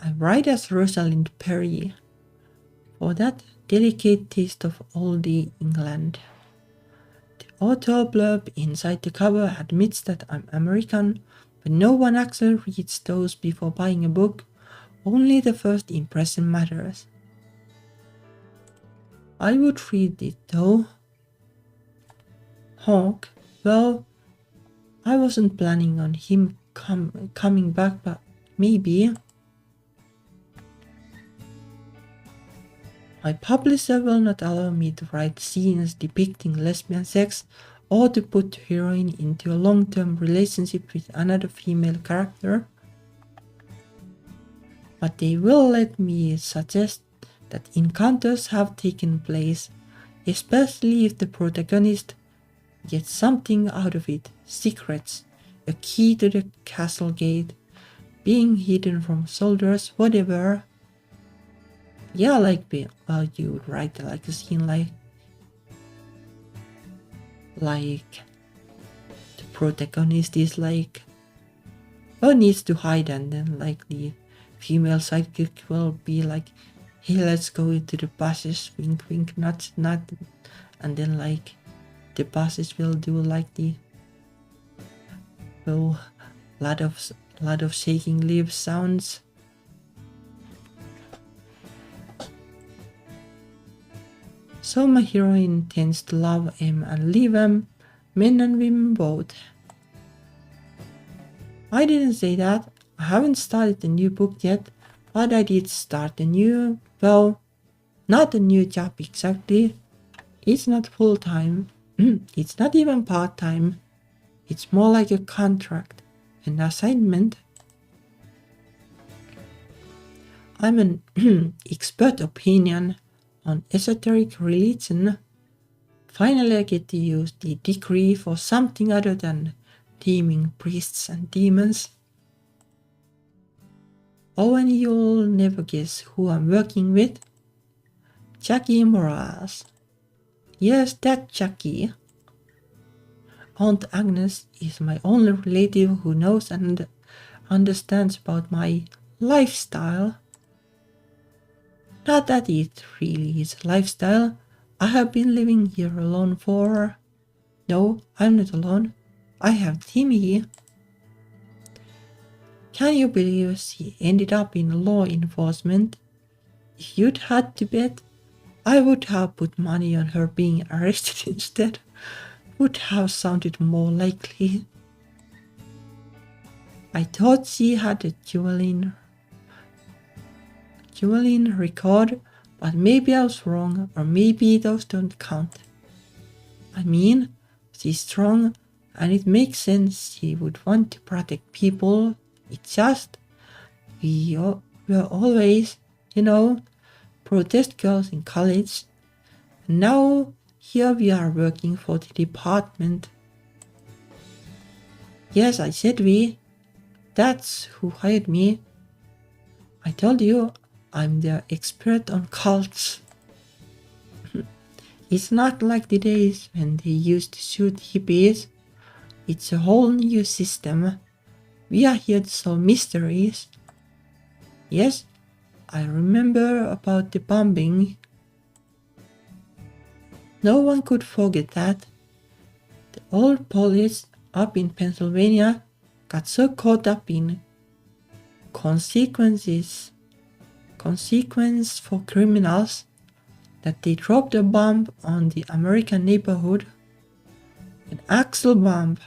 I write as Rosalind Perry for that delicate taste of oldie England. The author blurb inside the cover admits that I'm American, but no one actually reads those before buying a book. Only the first impression matters. I would read it though. Hawk, well, I wasn't planning on him coming back, but maybe. My publisher will not allow me to write scenes depicting lesbian sex or to put the heroine into a long-term relationship with another female character. But they will let me suggest that encounters have taken place, especially if the protagonist gets something out of it. Secrets, a key to the castle gate, being hidden from soldiers, whatever. Yeah, well, you would write a scene like the protagonist is needs to hide, and then the female sidekick will be like, hey, let's go to the buses, wink wink, not, and then the buses will do lot of shaking leaves sounds. So my heroine tends to love him and leave him, men and women both. I didn't say that. I haven't started the new book yet, but I did start a new, well, not a new job exactly. It's not full-time. It's not even part-time. It's more like a contract, an assignment. I'm an expert opinion on esoteric religion. Finally I get to use the degree for something other than taming priests and demons. Oh, and you'll never guess who I'm working with. Jackie Morales. Yes, that Jackie. Aunt Agnes is my only relative who knows and understands about my lifestyle. Not that it really is a lifestyle. I have been living here alone for... No, I'm not alone. I have Timmy. Can you believe she ended up in law enforcement? If you'd had to bet, I would have put money on her being arrested instead. Would have sounded more likely. I thought she had a dueling record, but maybe I was wrong, or maybe those don't count. I mean, she's strong, and it makes sense she would want to protect people. It's just, we were always, protest girls in college, and now here we are working for the department. Yes, I said we. That's who hired me. I told you, I'm the expert on cults. It's not like the days when they used to shoot hippies. It's a whole new system. We are here to solve mysteries. Yes, I remember about the bombing. No one could forget that. The old police up in Pennsylvania got so caught up in consequence for criminals that they dropped a bomb on the American neighborhood. An actual bomb.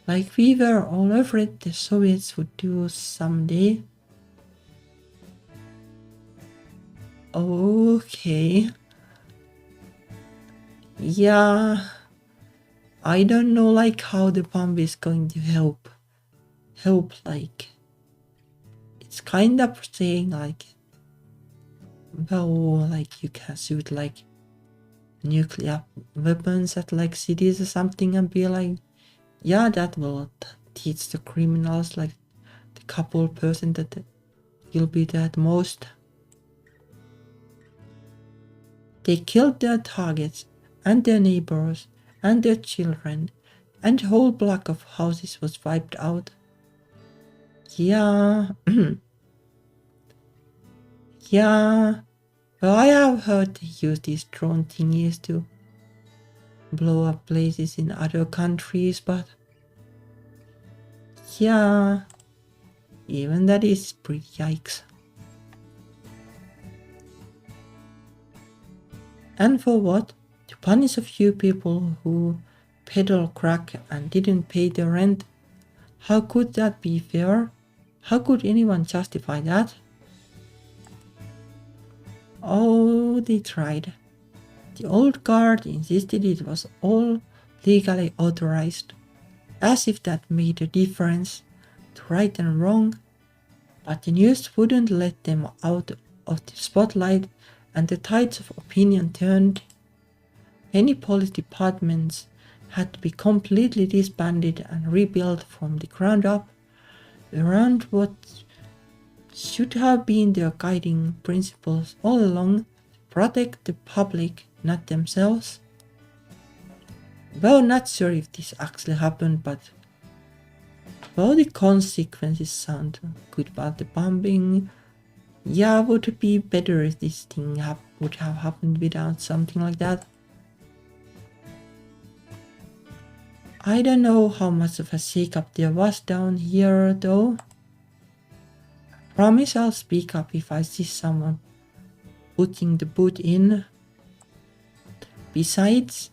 Like we were all afraid the Soviets would do someday. Okay. Yeah. I don't know how the bomb is going to help. It's kind of saying you can shoot nuclear weapons at cities or something and be Yeah, that will teach the criminals, like the couple person that will be that most. They killed their targets, and their neighbors, and their children, and the whole block of houses was wiped out. Yeah, yeah. Well, I have heard they use these drone thingies to blow up places in other countries, but yeah, even that is pretty yikes. And for what? To punish a few people who peddle crack and didn't pay their rent? How could that be fair? How could anyone justify that? Oh, they tried. The old guard insisted it was all legally authorized, as if that made a difference to right and wrong, but the news wouldn't let them out of the spotlight, and the tides of opinion turned. Many police departments had to be completely disbanded and rebuilt from the ground up around what should have been their guiding principles all along: protect the public, not themselves. Well, not sure if this actually happened, but well, the consequences sound good about the bombing. Yeah, would it be better if this thing would have happened without something like that? I don't know how much of a shakeup there was down here though. Promise I'll speak up if I see someone putting the boot in. Besides,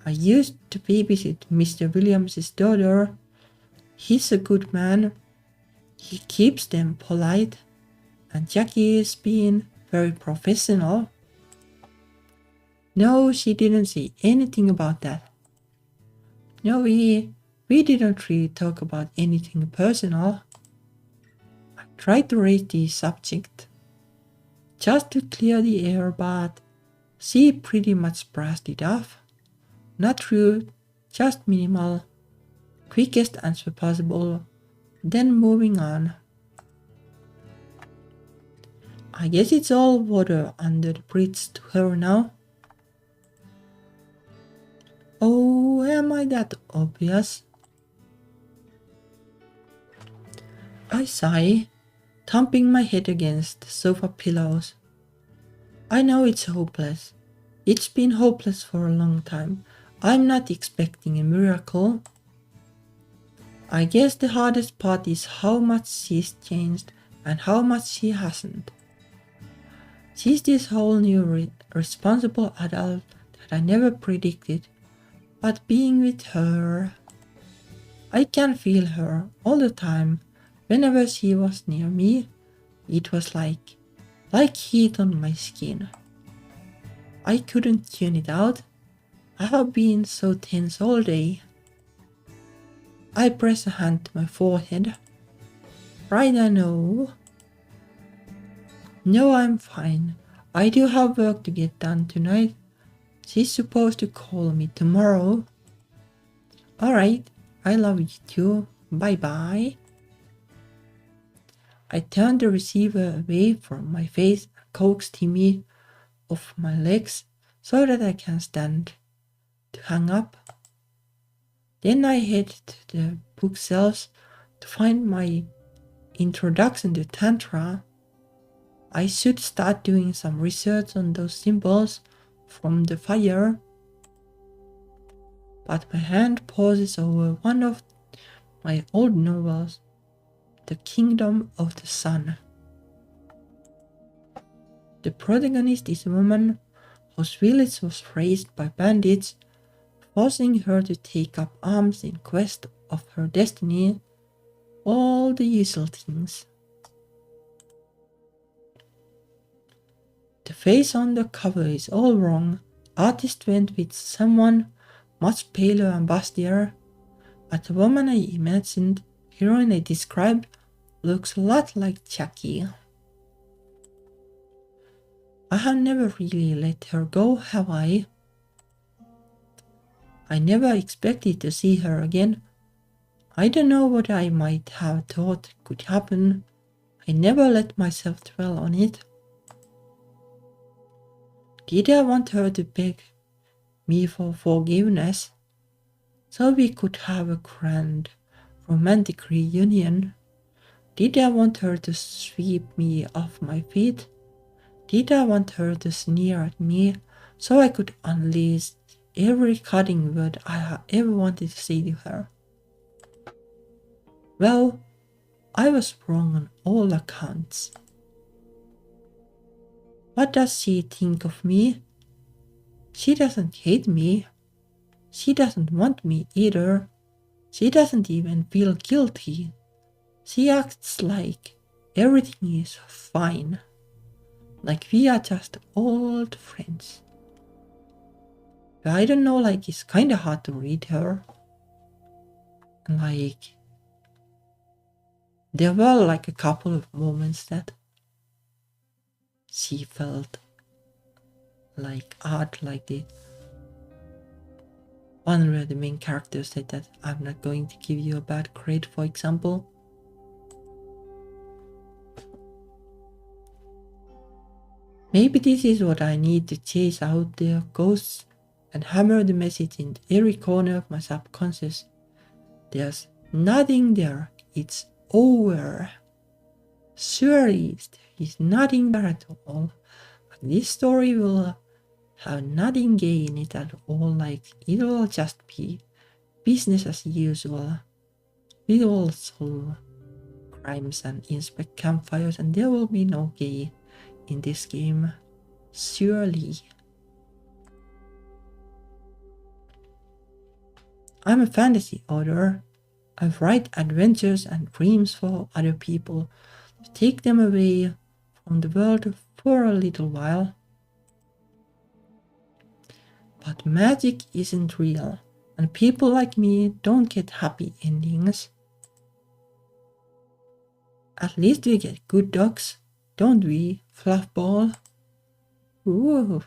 I used to babysit Mr. Williams' daughter. He's a good man. He keeps them polite, and Jackie is being very professional. No, she didn't say anything about that. No, we didn't really talk about anything personal. I tried to raise the subject just to clear the air, but she pretty much brushed it off. Not rude, just minimal, quickest answer possible, then moving on. I guess it's all water under the bridge to her now. Oh, am I that obvious? I sigh, thumping my head against the sofa pillows. I know it's hopeless. It's been hopeless for a long time. I'm not expecting a miracle. I guess the hardest part is how much she's changed and how much she hasn't. She's this whole new responsible adult that I never predicted, but being with her, I can feel her all the time. Whenever she was near me, it was like heat on my skin. I couldn't tune it out. I have been so tense all day. I press a hand to my forehead. Right, I know. No, I'm fine. I do have work to get done tonight. She's supposed to call me tomorrow. Alright, I love you too. Bye bye. I turned the receiver away from my face and coaxed Timmy off my legs so that I can stand to hang up. Then I headed to the bookshelves to find my introduction to Tantra. I should start doing some research on those symbols from the fire. But my hand pauses over one of my old novels, The Kingdom of the Sun. The protagonist is a woman whose village was razed by bandits, forcing her to take up arms in quest of her destiny. All the usual things. The face on the cover is all wrong. Artist went with someone much paler and bustier, but the woman I imagined, heroine I described, looks a lot like Jackie. I have never really let her go, have I? I never expected to see her again I don't know what I might have thought could happen. I never let myself dwell on it. Did I want her to beg me for forgiveness so we could have a grand romantic reunion? Did I want her to sweep me off my feet? Did I want her to sneer at me so I could unleash every cutting word I ever wanted to say to her? Well, I was wrong on all accounts. What does she think of me? She doesn't hate me. She doesn't want me either. She doesn't even feel guilty. She acts like everything is fine. Like we are just old friends. But I don't know, like it's kinda hard to read her. And like there were like a couple of moments that she felt like art, like the one where the main character said that I'm not going to give you a bad grade, for example. Maybe this is what I need to chase out the ghosts and hammer the message in every corner of my subconscious. There's nothing there, it's over. Surely there is nothing there at all. But this story will have nothing gay in it at all, like it will just be business as usual. We will solve crimes and inspect campfires, and there will be no gay in this game. Surely. I'm a fantasy author. I write adventures and dreams for other people to take them away from the world for a little while. But magic isn't real, and people like me don't get happy endings. At least we get good dogs, don't we, Fluffball? Ooh.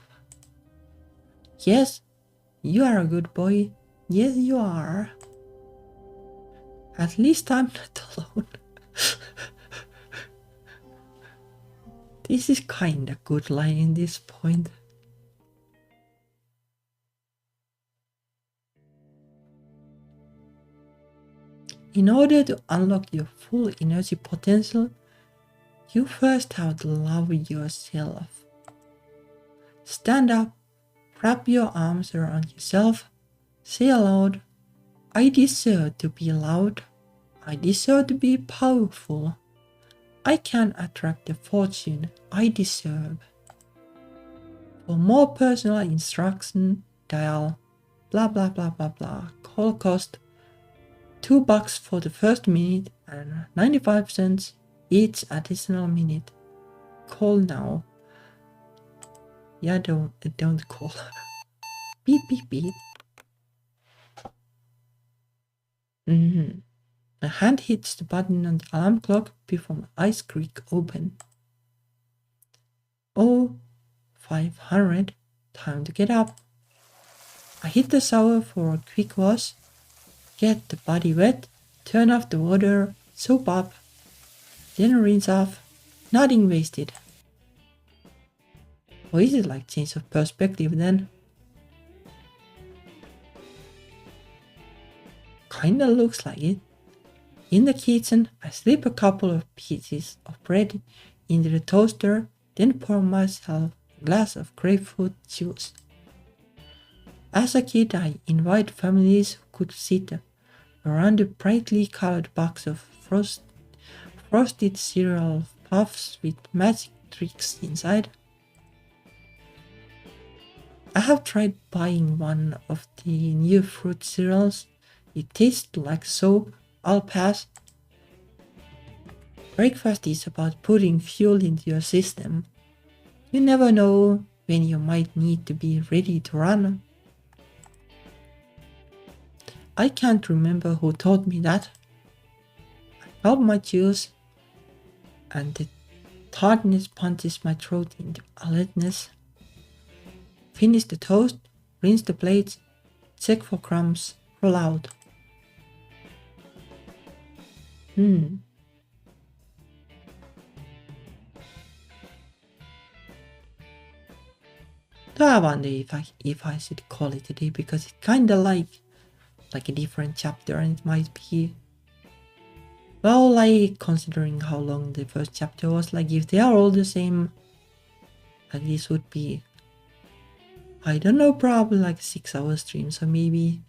Yes, you are a good boy. Yes, you are. At least I'm not alone. This is kinda good line in this point. In order to unlock your full energy potential, you first have to love yourself. Stand up, wrap your arms around yourself, say aloud, I deserve to be loved, I deserve to be powerful, I can attract the fortune I deserve. For more personal instruction, dial blah blah blah blah blah, call cost $2 for the first minute and 95 cents each additional minute. Call now. Yeah, don't call. Beep beep beep. My hand hits the button on the alarm clock before my eyes creak open. Oh, 500. Time to get up. I hit the shower for a quick wash, get the body wet, turn off the water, soap up, then rinse off. Nothing wasted. Or is it like change of perspective then? Kinda looks like it. In the kitchen, I slip a couple of pieces of bread into the toaster, then pour myself a glass of grapefruit juice. As a kid, I invite families who could sit around a brightly colored box of frosted cereal puffs with magic tricks inside. I have tried buying one of the new fruit cereals. It tastes like soap. I'll pass. Breakfast is about putting fuel into your system. You never know when you might need to be ready to run. I can't remember who taught me that. I gulp my juice, and the tartness punches my throat into alertness. Finish the toast, rinse the plates, check for crumbs, roll out. So I wonder if I should call it a day, because it's kinda like a different chapter, and it might be, well, like, considering how long the first chapter was, like, if they are all the same, like, this would be, I don't know, probably like a 6-hour stream. So maybe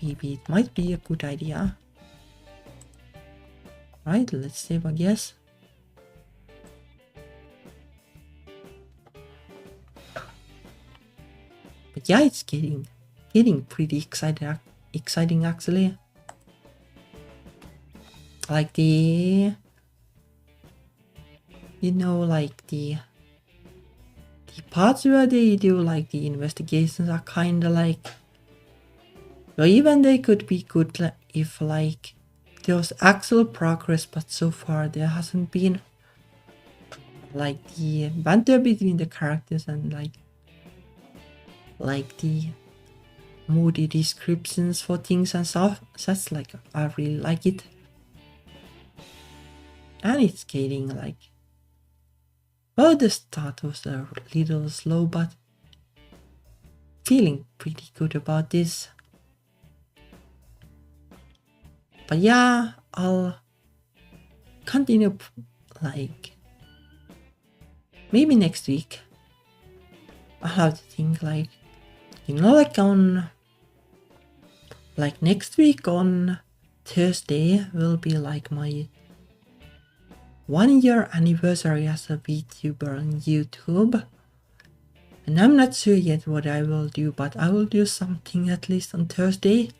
it might be a good idea. Right, let's save, I guess. But yeah, it's getting pretty exciting actually. Like the, you know, like the parts where they do like the investigations are kind of like, well, even they could be good if like there was actual progress, but so far there hasn't been, like the banter between the characters and like the moody descriptions for things and stuff. That's like, I really like it. And it's getting like, well, the start was a little slow, but feeling pretty good about this. But yeah, I'll continue like maybe next week. I'll have to think, like, you know, like on like next week on Thursday will be like my 1-year anniversary as a VTuber on YouTube. And I'm not sure yet what I will do, but I will do something at least on Thursday.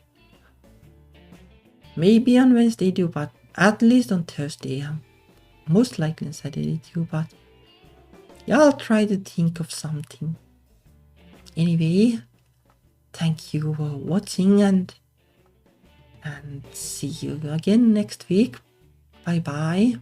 Maybe on Wednesday too, but at least on Thursday. Most likely on Saturday too, but yeah, I'll try to think of something. Anyway, thank you for watching, and see you again next week. Bye bye.